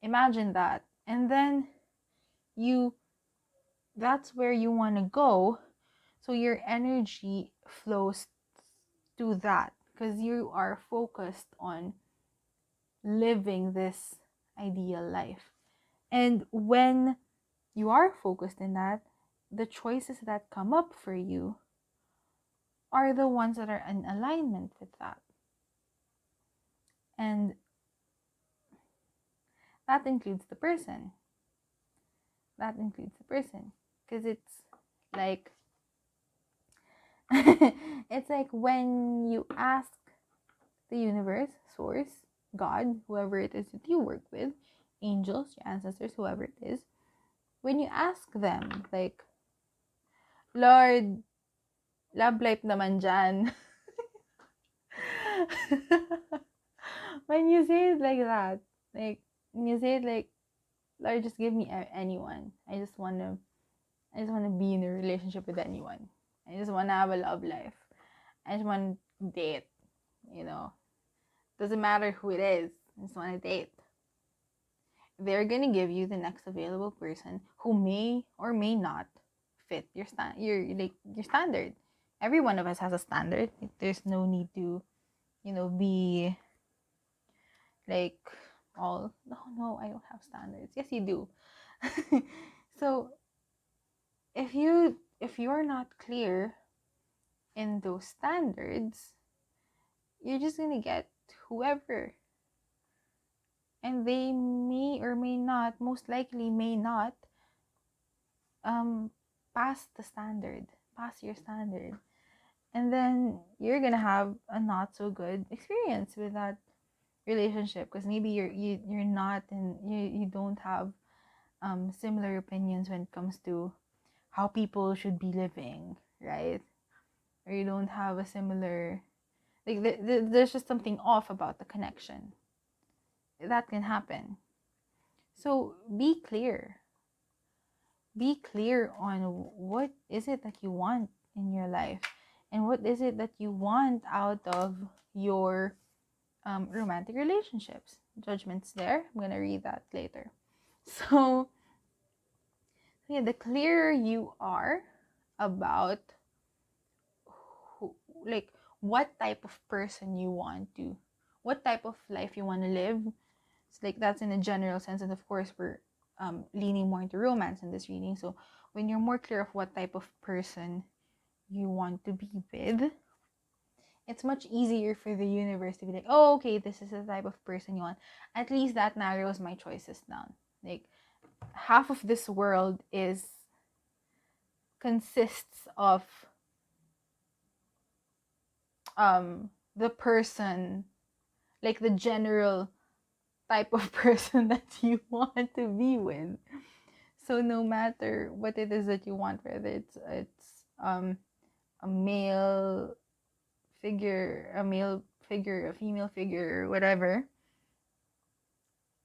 Imagine that. And then you that's where you want to go. So your energy flows to that because you are focused on living this ideal life. And when you are focused in that, the choices that come up for you are the ones that are in alignment with that. And that includes the person. That includes the person. Because it's like, it's like when you ask the universe, source, God, whoever it is that you work with, angels, your ancestors, whoever it is, when you ask them, like, Lord, love life naman dyan. When you say it like that, like, when you say it like, Lord, just give me anyone. I just wanna be in a relationship with anyone. I just wanna have a love life. I just wanna date, you know. Doesn't matter who it is. I just wanna date. They're gonna give you the next available person who may or may not fit your standard. Every one of us has a standard. There's no need to, be like all, no, I don't have standards. Yes, you do. So if you're not clear in those standards, you're just gonna get whoever, and they may or may not, most likely may not, pass your standard, and then you're gonna have a not so good experience with that relationship because maybe you're not, and you don't have similar opinions when it comes to how people should be living, right? Or you don't have a similar, like, there's just something off about the connection. That can happen. So be clear on what is it that you want in your life, and what is it that you want out of your romantic relationships. Judgment's there. I'm gonna read that later. So yeah, the clearer you are about like what type of person you want to, what type of life you want to live. It's like that's in a general sense, and of course we're leaning more into romance in this reading. So when you're more clear of what type of person you want to be with, it's much easier for the universe to be like, oh, okay, this is the type of person you want. At least that narrows my choices down. Like, half of this world consists of the person, like the general type of person that you want to be with. So no matter what it is that you want, whether it's a male figure, a female figure,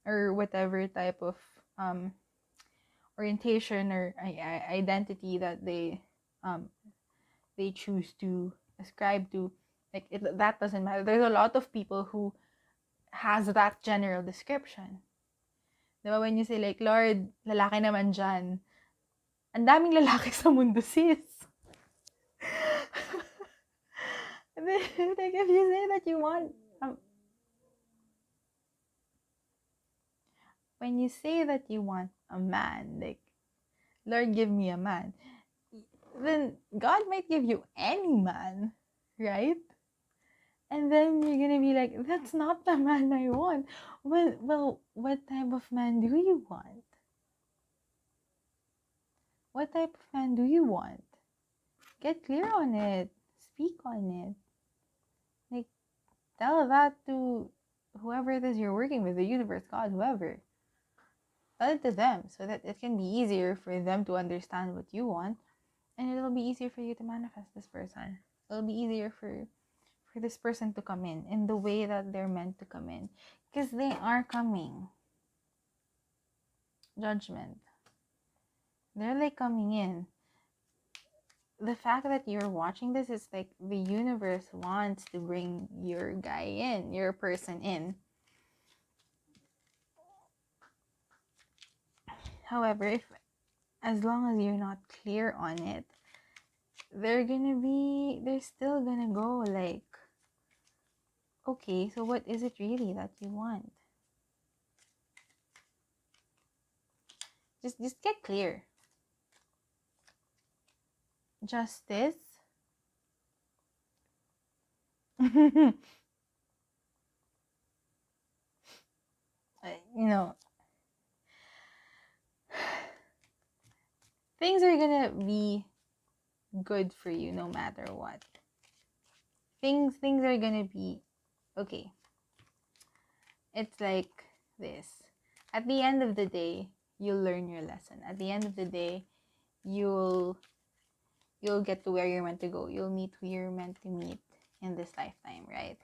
or whatever type of orientation or identity that they choose to ascribe to, like, that doesn't matter. There's a lot of people who has that general description. Diba, when you say like, Lord, lalaki naman dyan, Ang daming lalaki sa mundo, sis. Like, if you say that you want, when you say that you want a man, like, Lord, give me a man, then God might give you any man, right? And then you're gonna be like, that's not the man I want. Well, what type of man do you want? What type of man do you want? Get clear on it. Speak on it. Like, tell that to whoever it is you're working with, the universe, God, whoever. Tell it to them so that it can be easier for them to understand what you want, and it'll be easier for you to manifest this person. It'll be easier for this person to come in the way that they're meant to come in, because they are coming. Judgment. They're like coming in. The fact that you're watching this is like the universe wants to bring your guy in, your person in. However, if as long as you're not clear on it, they're still gonna go like, okay, so what is it really that you want? Just get clear. Justice. You know, things are gonna be good for you no matter what. Things are gonna be okay. It's like this. At the end of the day, you'll learn your lesson. At the end of the day, you'll get to where you're meant to go. You'll meet who you're meant to meet in this lifetime, right?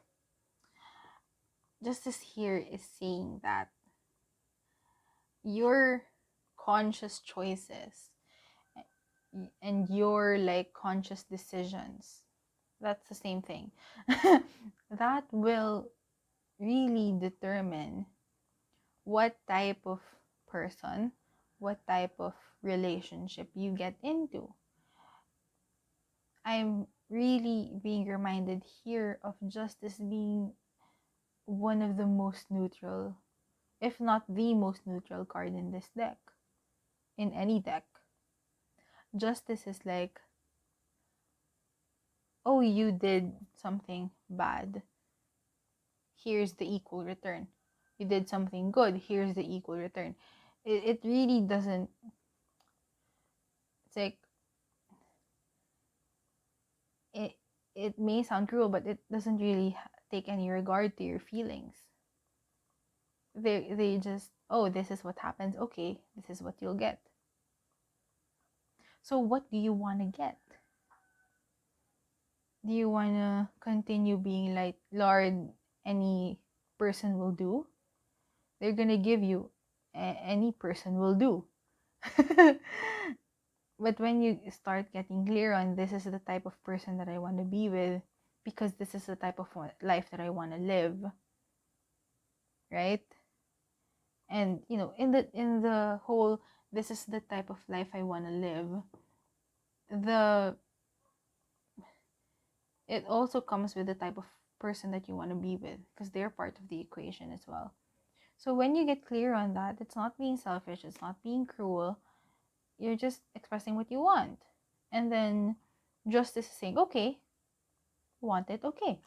Justice here is saying that your conscious choices and your like conscious decisions, that's the same thing, that will really determine what type of person, what type of relationship you get into. I'm really being reminded here of justice being one of the most neutral, if not the most neutral card in this deck, in any deck. Justice is like, oh, you did something bad, here's the equal return. You did something good, here's the equal return. It really doesn't, it's like, it may sound cruel, but it doesn't really take any regard to your feelings. They just, oh, this is what happens, okay, this is what you'll get. So what do you want to get? Do you want to continue being like, Lord, any person will do? They're gonna give you any person will do. But when you start getting clear on, this is the type of person that I want to be with, because this is the type of life that I want to live, right? And you know, in the whole, this is the type of life I want to live, it also comes with the type of person that you want to be with, because they're part of the equation as well. So when you get clear on that, it's not being selfish, it's not being cruel, you're just expressing what you want. And then justice is saying, okay, want it, okay.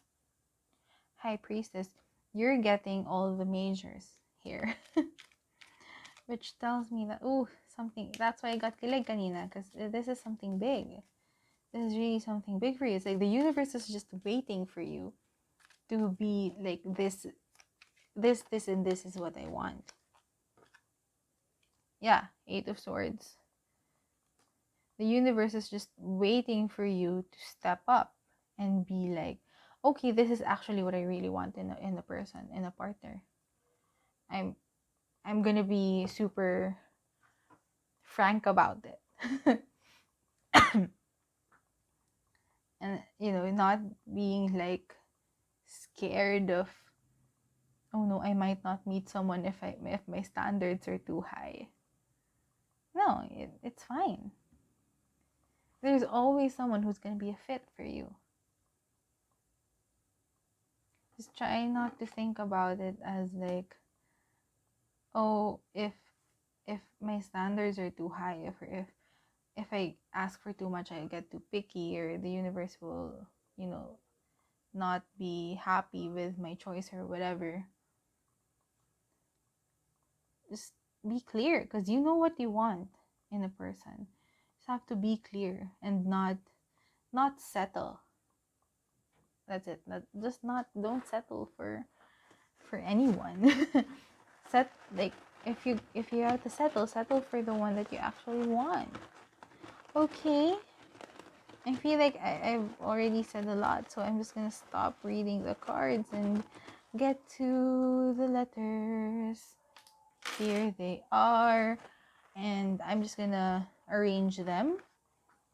High Priestess, you're getting all the majors here. Which tells me that, oh, something, that's why I got kilig kanina, because this is something big. This is really something big for you. It's like the universe is just waiting for you to be like, this, and this is what I want. Yeah, Eight of Swords. The universe is just waiting for you to step up and be like, okay, this is actually what I really want in a person, in a partner. I'm gonna be super frank about it. And you know, not being like scared of, oh no, I might not meet someone if my standards are too high. No, it's fine. There's always someone who's going to be a fit for you. Just try not to think about it as like, oh, if my standards are too high, if I ask for too much, I get too picky, or the universe will, not be happy with my choice or whatever. Just be clear, because you know what you want in a person. Just have to be clear and not settle. That's it. Just not don't settle for anyone. Like if you have to settle for the one that you actually want. Okay. I feel like I've already said a lot, so I'm just gonna stop reading the cards and get to the letters. Here they are, and I'm just gonna arrange them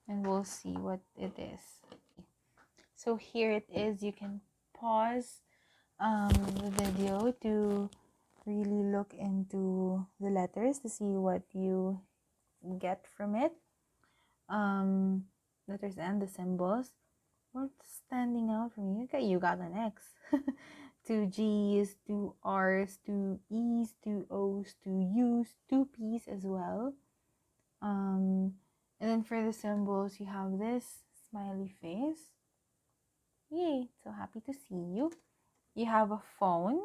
and we'll see what it is. So here it is. You can pause the video to really look into the letters to see what you get from it. Letters and the symbols. What's standing out for me? Okay, you got an X. 2 G's, 2 R's, 2 E's, 2 O's, 2 U's, 2 P's as well. And then for the symbols, you have this smiley face. Yay, so happy to see you. You have a phone.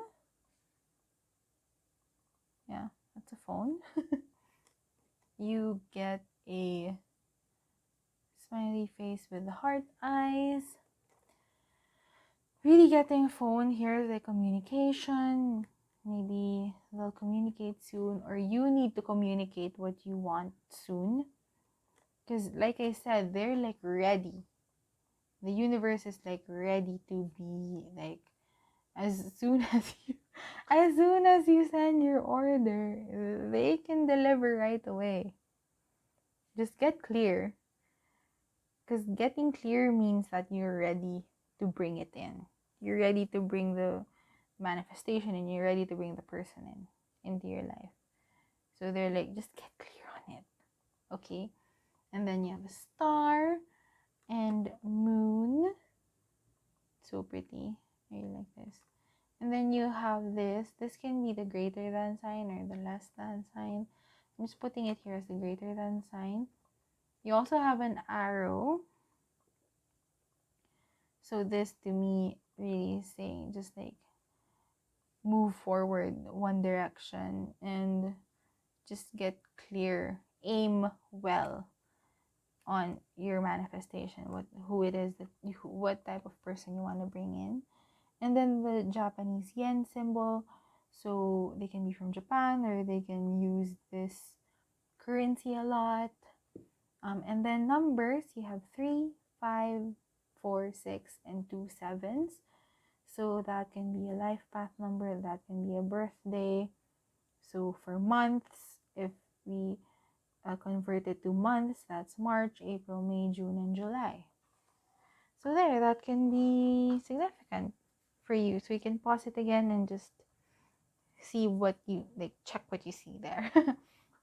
Yeah, that's a phone. You get a smiley face with the heart eyes. Really getting a phone here, the communication. Maybe they'll communicate soon, or you need to communicate what you want soon. Because like I said, they're like ready. The universe is like ready to be like, as soon as you send your order, they can deliver right away. Just get clear, because getting clear means that you're ready to bring it in. You're ready to bring the manifestation, and you're ready to bring the person into your life. So they're like, just get clear on it. Okay. And then you have a star and moon. So pretty. I really like this. And then you have this. This can be the greater than sign or the less than sign. I'm just putting it here as the greater than sign. You also have an arrow. So this to me really is saying just like move forward one direction and just get clear. Aim well on your manifestation, who it is that what type of person you want to bring in. And then the Japanese yen symbol, so they can be from Japan or they can use this currency a lot. And then numbers, you have 3, 5, 4, 6, and 2 sevens. So that can be a life path number, that can be a birthday. So for months, if we convert it to months, that's March, April, May, June, and July. So there, that can be significant for you. So you can pause it again and just see what you, like, check what you see there.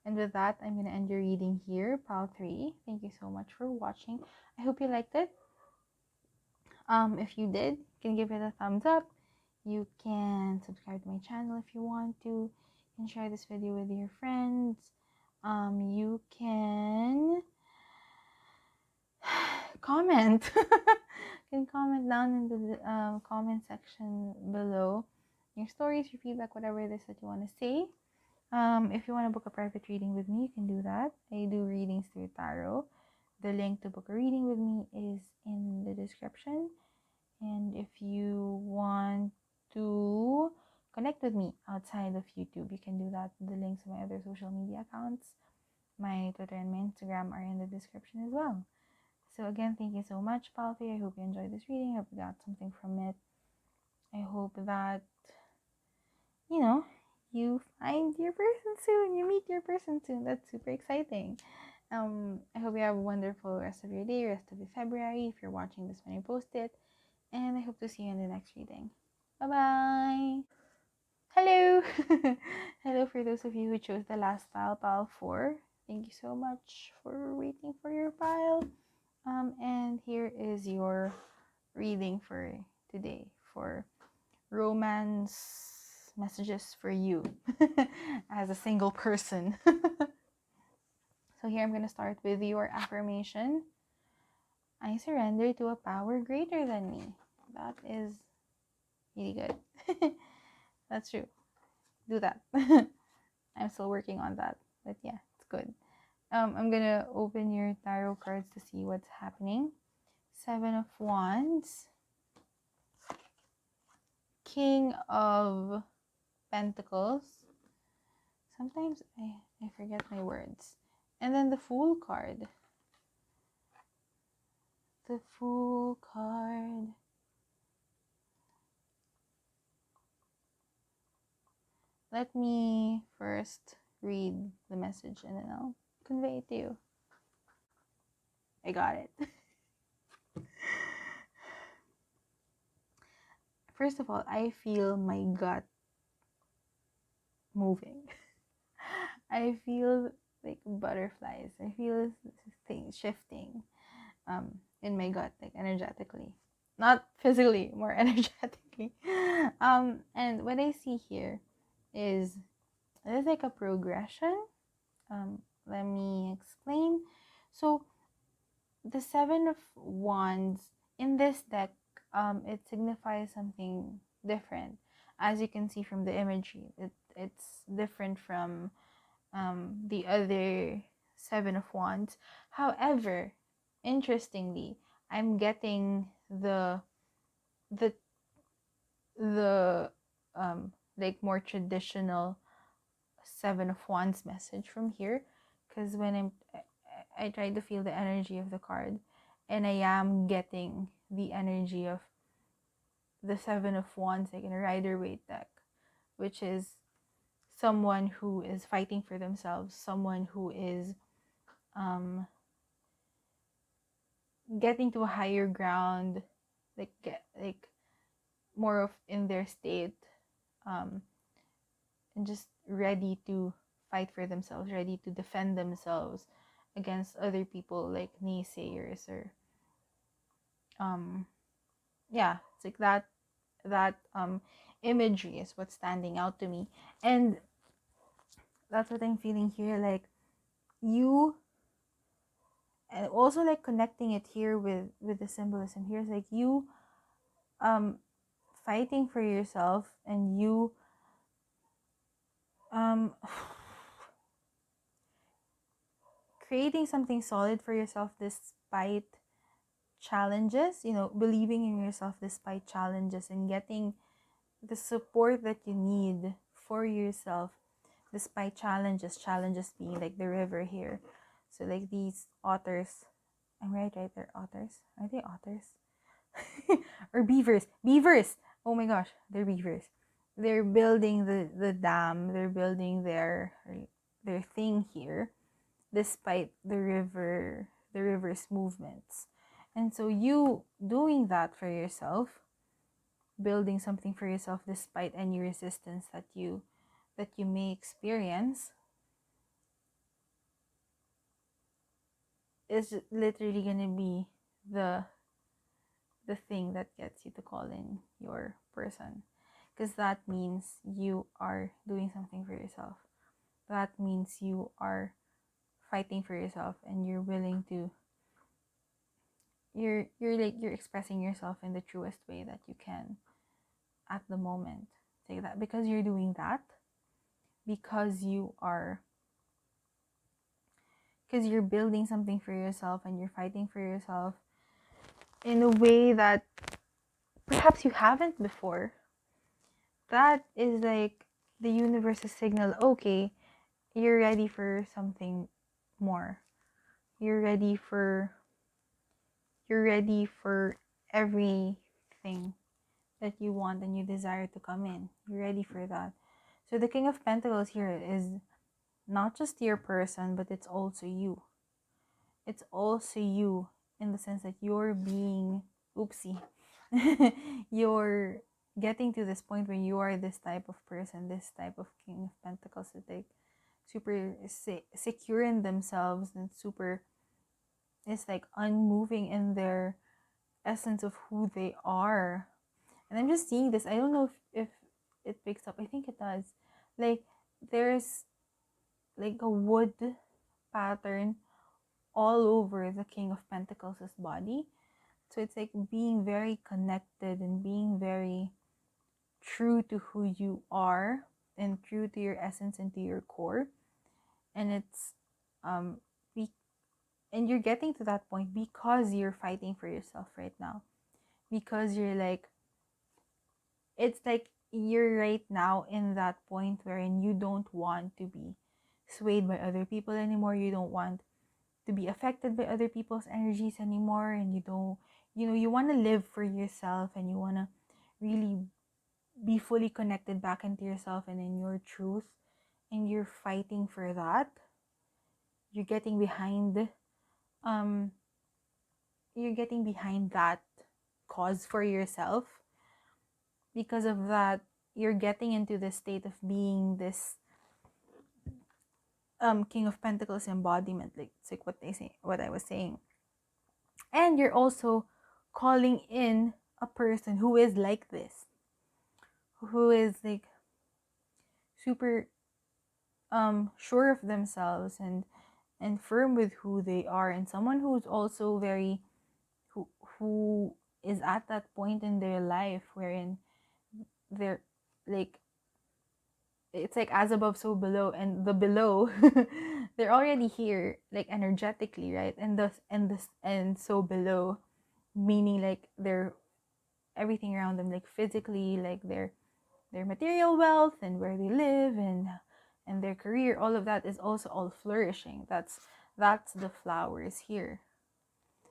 And with that, I'm going to end your reading here, pile 3. Thank you so much for watching. I hope you liked it. If you did, you can give it a thumbs up. You can subscribe to my channel if you want to. You can share this video with your friends. You can comment. You can comment down in the comment section below your stories, your feedback, whatever it is that you want to say. If you want to book a private reading with me, you can do that. I do readings through tarot. The link to book a reading with me is in the description. And if you want to connect with me outside of YouTube, you can do that. The links to my other social media accounts, my Twitter and my Instagram, are in the description as well. So again, thank you so much, Palfi. I hope you enjoyed this reading. I hope you got something from it. I hope that, you find your person soon. You meet your person soon. That's super exciting. I hope you have a wonderful rest of your day, rest of your February, if you're watching this when I post it. And I hope to see you in the next reading. Bye-bye! Hello! Hello for those of you who chose the last pile 4. Thank you so much for waiting for your pile. And here is your reading for today for romance messages for you as a single person. So here I'm going to start with your affirmation. I surrender to a power greater than me. That is really good. That's true. Do that. I'm still working on that. But yeah, it's good. I'm going to open your tarot cards to see what's happening. 7 of Wands. King of Pentacles. Sometimes I forget my words. And then the Fool card. The Fool card. Let me first read the message and then I'll convey it to you. I got it. First of all, I feel my gut moving. I feel like butterflies. I feel things shifting in my gut, like energetically. Not physically, more energetically. And what I see here is there's like a progression. Let me explain. So the 7 of Wands in this deck, it signifies something different. As you can see from the imagery, it's different from the other 7 of Wands. However, interestingly, I'm getting the like more traditional 7 of Wands message from here, because when I try to feel the energy of the card, and I am getting the energy of the 7 of Wands, like in a Rider-Waite deck, which is someone who is fighting for themselves, someone who is getting to a higher ground, like more of in their state, and just ready to fight for themselves, ready to defend themselves against other people like naysayers or yeah, it's like that imagery is what's standing out to me. And that's what I'm feeling here, like you, and also like connecting it here with the symbolism here is like you fighting for yourself, and you creating something solid for yourself despite challenges, believing in yourself despite challenges, and getting the support that you need for yourself despite challenges being like the river here. So like these otters, I'm right, they're otters. Are they otters? Or beavers, oh my gosh, they're beavers. They're building the dam, they're building their thing here despite the river's movements. And so you doing that for yourself, building something for yourself despite any resistance that you may experience, is literally going to be the thing that gets you to call in your person, because that means you are doing something for yourself. That means you are fighting for yourself, and you're willing to, you're expressing yourself in the truest way that you can at the moment. Say that because you're doing that, because you're building something for yourself, and you're fighting for yourself in a way that perhaps you haven't before. That is like the universe's signal. Okay, you're ready for something more. You're ready for everything that you want and you desire to come in. You're ready for that. So the King of Pentacles here is not just your person, but it's also you. It's also you in the sense that you're being, oopsie, you're getting to this point where you are this type of person, this type of King of Pentacles, that they super secure in themselves and super is like unmoving in their essence of who they are. And I'm just seeing this. I don't know if it picks up. I think it does. Like there's like a wood pattern all over the King of Pentacles' body. So it's like being very connected and being very true to who you are and true to your essence and to your core. And it's um be, and you're getting to that point because you're fighting for yourself right now. Because you're like, it's like you're right now in that point wherein you don't want to be swayed by other people anymore. You don't want to be affected by other people's energies anymore, and you don't, you want to live for yourself, and you want to really be fully connected back into yourself and in your truth, and you're fighting for that. You're getting behind um that cause for yourself. Because of that, you're getting into the state of being this King of Pentacles embodiment, like it's like what I was saying. And you're also calling in a person who is like this, who is like super sure of themselves and firm with who they are, and someone who's also very who is at that point in their life wherein they're like, it's like as above so below, and the below they're already here like energetically, right? And so below, meaning like they're everything around them, like physically, like their material wealth and where they live and their career, all of that is also all flourishing. That's the flowers here.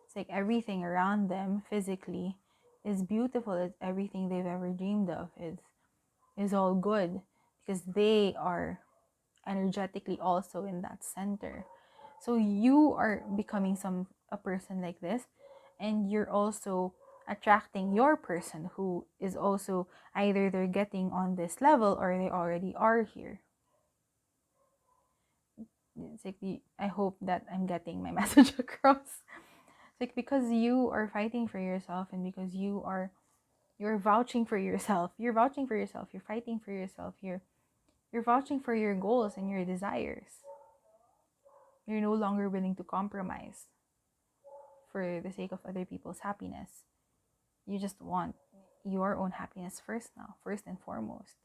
It's like everything around them physically is beautiful. It's everything they've ever dreamed of is all good, because they are energetically also in that center. So you are becoming a person like this, and you're also attracting your person who is also either they're getting on this level or they already are here. It's like I hope that I'm getting my message across. It's like because you are fighting for yourself, and because you're vouching for yourself. You're vouching for yourself. You're fighting for yourself. You're vouching for your goals and your desires. You're no longer willing to compromise for the sake of other people's happiness. You just want your own happiness first now, first and foremost.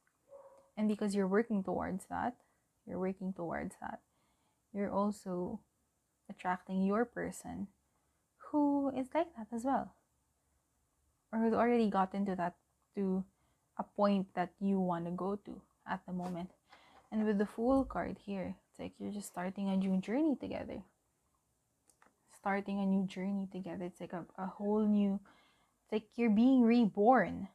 And because you're working towards that, you're also attracting your person who is like that as well, or who's already gotten to a point that you want to go to at the moment. And with the Fool card here, it's like you're just starting a new journey together. It's like a whole new, it's like you're being reborn.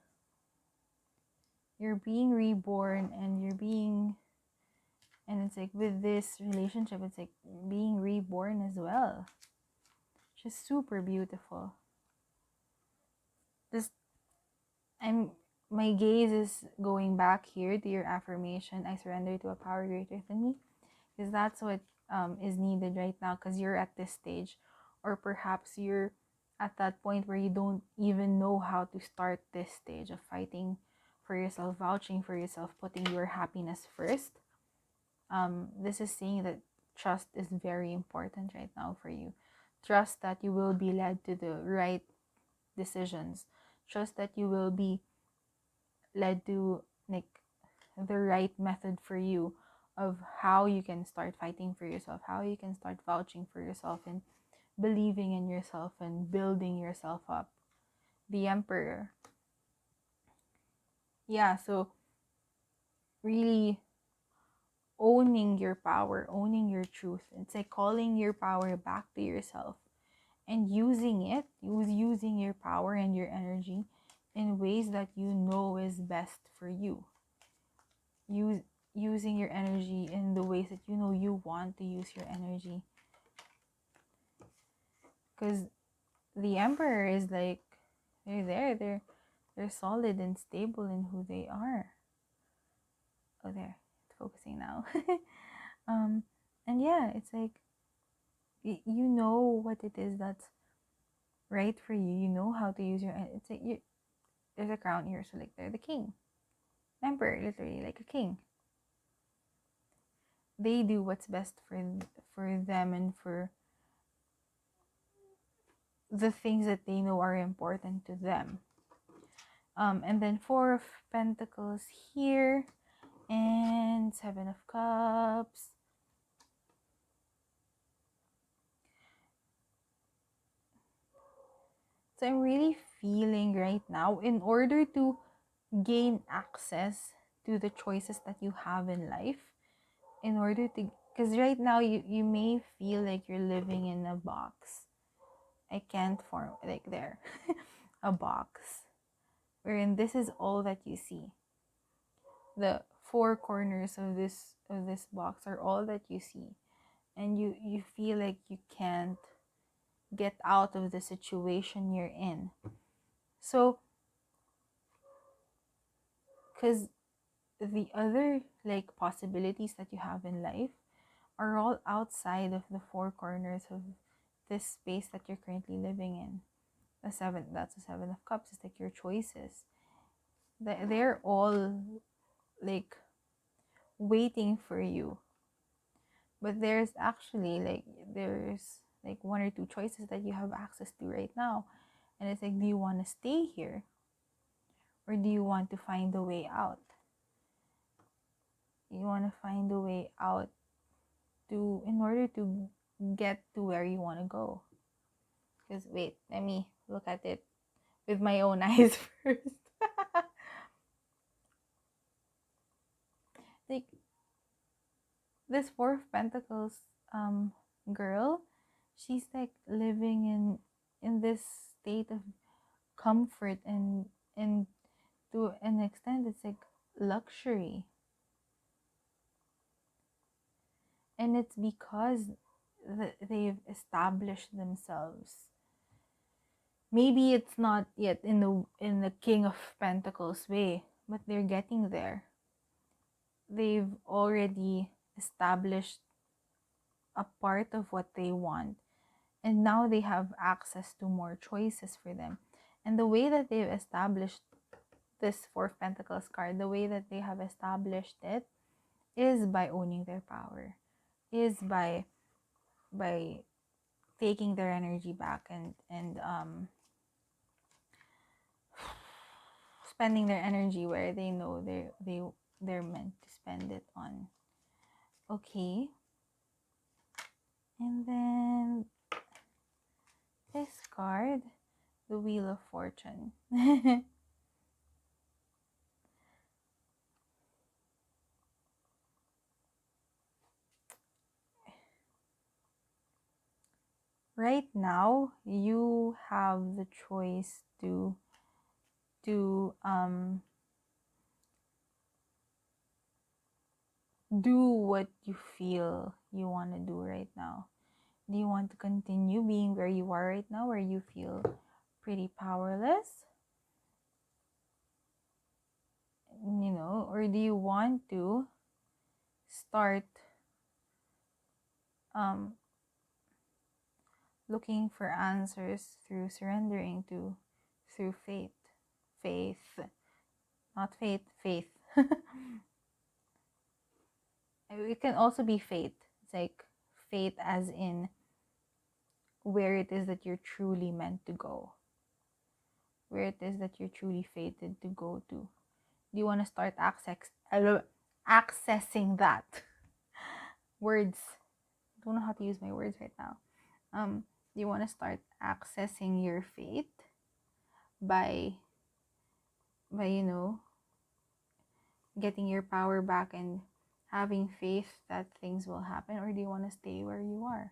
And it's like with this relationship, it's like being reborn as well. Just super beautiful. Just I'm my gaze is going back here to your affirmation. I surrender to a power greater than me, because that's what is needed right now, because you're at this stage, or perhaps you're at that point where you don't even know how to start this stage of fighting for yourself, vouching for yourself, putting your happiness first. This is saying that trust is very important right now for you. Trust that you will be led to the right decisions. Trust that you will be led to like the right method for you of how you can start fighting for yourself, how you can start vouching for yourself and believing in yourself and building yourself up. The Emperor. Yeah, so really owning your power, owning your truth. It's like calling your power back to yourself and using your power and your energy in ways that you know is best for you. Using your energy in the ways that you know you want to use your energy. Because the Emperor is like, they're solid and stable in who they are. There, it's focusing now. And yeah, it's like you know what it is that's right for you. You know how to use your, it's like there's a crown here, so like they're the king, emperor, literally like a king. They do what's best for them and for the things that they know are important to them. And then Four of Pentacles here, and Seven of Cups. So I'm really feeling right now, in order to gain access to the choices that you have in life, in order to, because right now you may feel like you're living in a box. I can't form like there a box wherein this is all that you see. The four corners of this box are all that you see, and you feel like you can't get out of the situation you're in. So because the other like possibilities that you have in life are all outside of the four corners of this space that you're currently living in. That's the Seven of Cups. It's like your choices. They're all like waiting for you. But there's like one or two choices that you have access to right now. And it's like, do you want to stay here? Or do you want to find a way out? You want to find a way out to, in order to get to where you want to go. Because wait, let me look at it with my own eyes first. Like this Four of Pentacles girl, she's like living in this state of comfort, and to an extent it's like luxury. And it's because they've established themselves. Maybe it's not yet in the King of Pentacles way, but they're getting there. They've already established a part of what they want, and now they have access to more choices for them. And the way that they've established this Four of Pentacles card, the way that they have established it, is by owning their power, is by taking their energy back, and spending their energy where they know they're meant to spend it on. Okay. And then this card, the Wheel of Fortune. Right now, you have the choice to do what you feel you want to do right now. Do you want to continue being where you are right now, where you feel pretty powerless? Or do you want to start looking for answers through surrendering through faith, not faith. It can also be faith. It's like faith as in where it is that you're truly meant to go, where it is that you're truly fated to go to. Do you want to start accessing that? Words. I don't know how to use my words right now. Do you want to start accessing your faith by getting your power back and having faith that things will happen? Or do you want to stay where you are?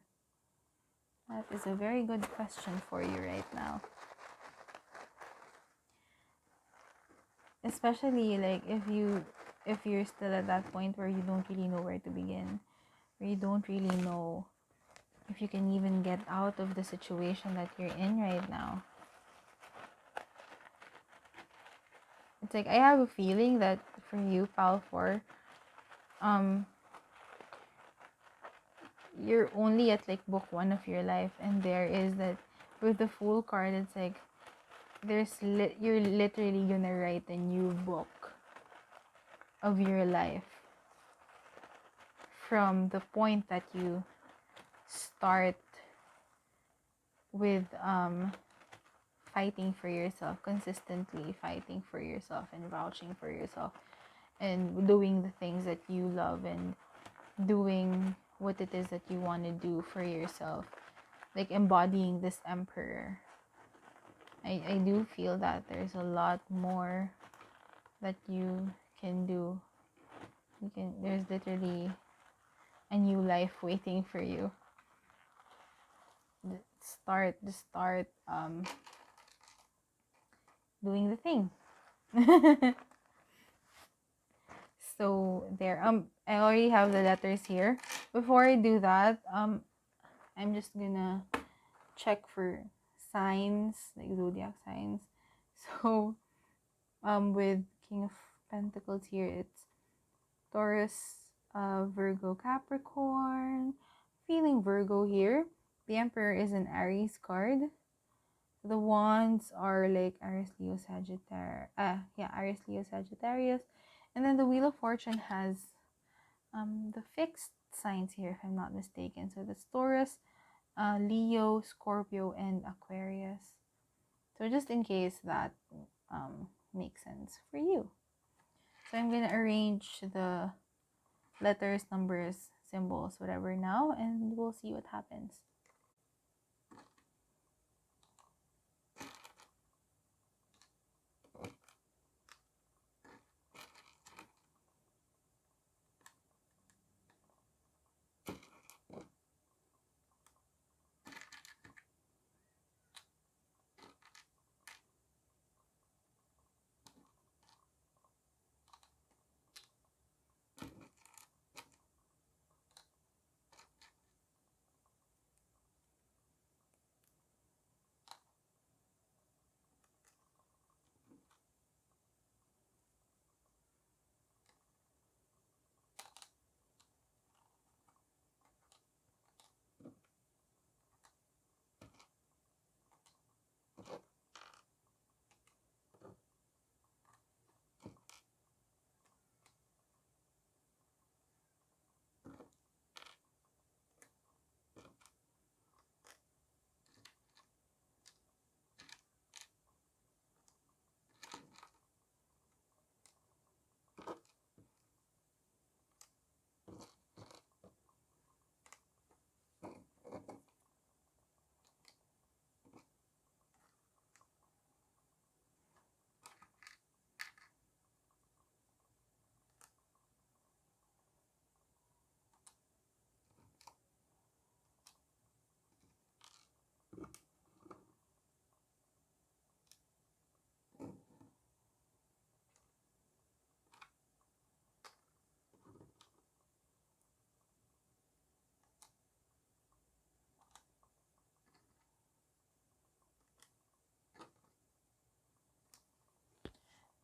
That is a very good question for you right now. Especially like if you're still at that point where you don't really know where to begin, where you don't really know if you can even get out of the situation that you're in right now. It's like, I have a feeling that for you, Pal 4, you're only at like book 1 of your life, and there is that with the Fool card, it's like you're literally gonna write a new book of your life from the point that you start with fighting for yourself, consistently fighting for yourself and vouching for yourself and doing the things that you love and doing what it is that you want to do for yourself, like embodying this emperor. I do feel that there's a lot more that you can do. There's literally a new life waiting for you. Just start doing the thing. So there, I already have the letters here. Before I do that, I'm just gonna check for signs, like zodiac signs. So with King of Pentacles here, it's Taurus, Virgo, Capricorn. Feeling Virgo here. The Emperor is an Aries card. The wands are like Aries, Leo, Sagittarius. Aries, Leo, Sagittarius. And then the Wheel of Fortune has the fixed signs here, if I'm not mistaken. So that's Taurus, Leo, Scorpio, and Aquarius. So just in case that makes sense for you. So I'm gonna arrange the letters, numbers, symbols, whatever now, and we'll see what happens.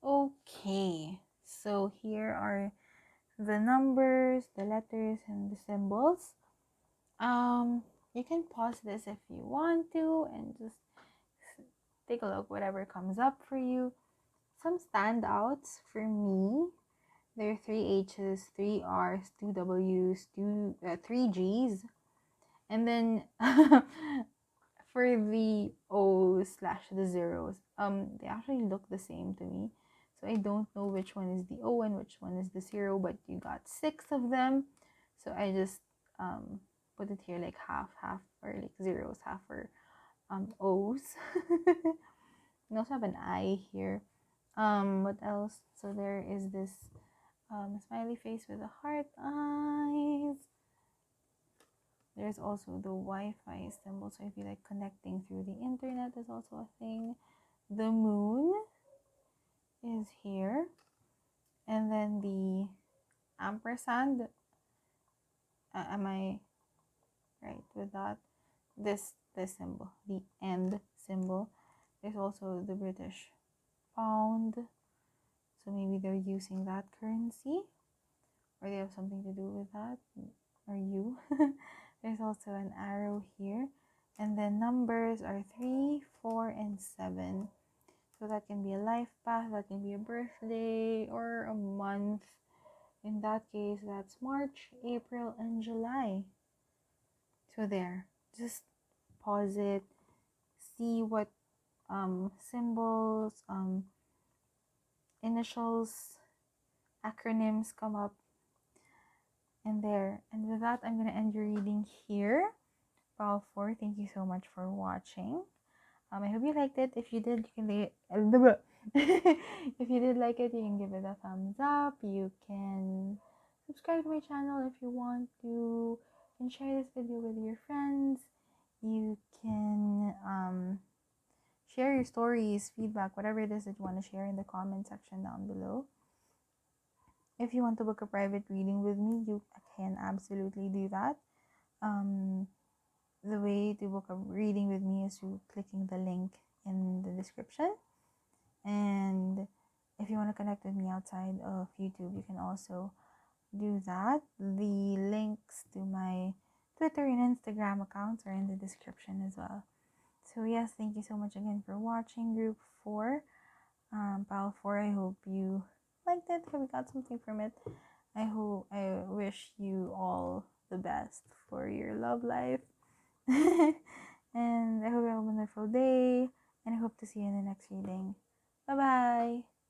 Okay, so here are the numbers, the letters, and the symbols. You can pause this if you want to and just take a look, whatever comes up for you. Some standouts for me, there are 3 H's, 3 R's, 2 W's, 3 G's, and then for the O's slash the zeros, they actually look the same to me. So I don't know which one is the O and which one is the zero, but you got 6 of them. So I just put it here like half, or like zeros, half for O's. We also have an I here. What else? So there is this smiley face with a heart eyes. There's also the Wi-Fi symbol, so if you like connecting through the internet is also a thing. The moon is here, and then the ampersand. Am I right with that? This symbol, the end symbol. There's also the British pound, so maybe they're using that currency, or they have something to do with that, or you. There's also an arrow here. And then numbers are 3, 4, and 7. So that can be a life path, that can be a birthday, or a month. In that case, that's March, April, and July. So there, just pause it, see what symbols, initials, acronyms come up in there. And with that, I'm going to end your reading here. Pal 4, thank you so much for watching. I hope you liked it. If you did, you can if you did like it, you can give it a thumbs up. You can subscribe to my channel if you want to. You can share this video with your friends. You can share your stories, feedback, whatever it is that you want to share in the comment section down below. If you want to book a private reading with me, you can absolutely do that. The way to book a reading with me is through clicking the link in the description. And if you want to connect with me outside of YouTube, you can also do that. The links to my Twitter and Instagram accounts are in the description as well. So yes, thank you so much again for watching Group 4. Pal 4, I hope you liked it. Hope you got something from it. I wish you all the best for your love life. And I hope you have a wonderful day. And I hope to see you in the next reading. Bye-bye.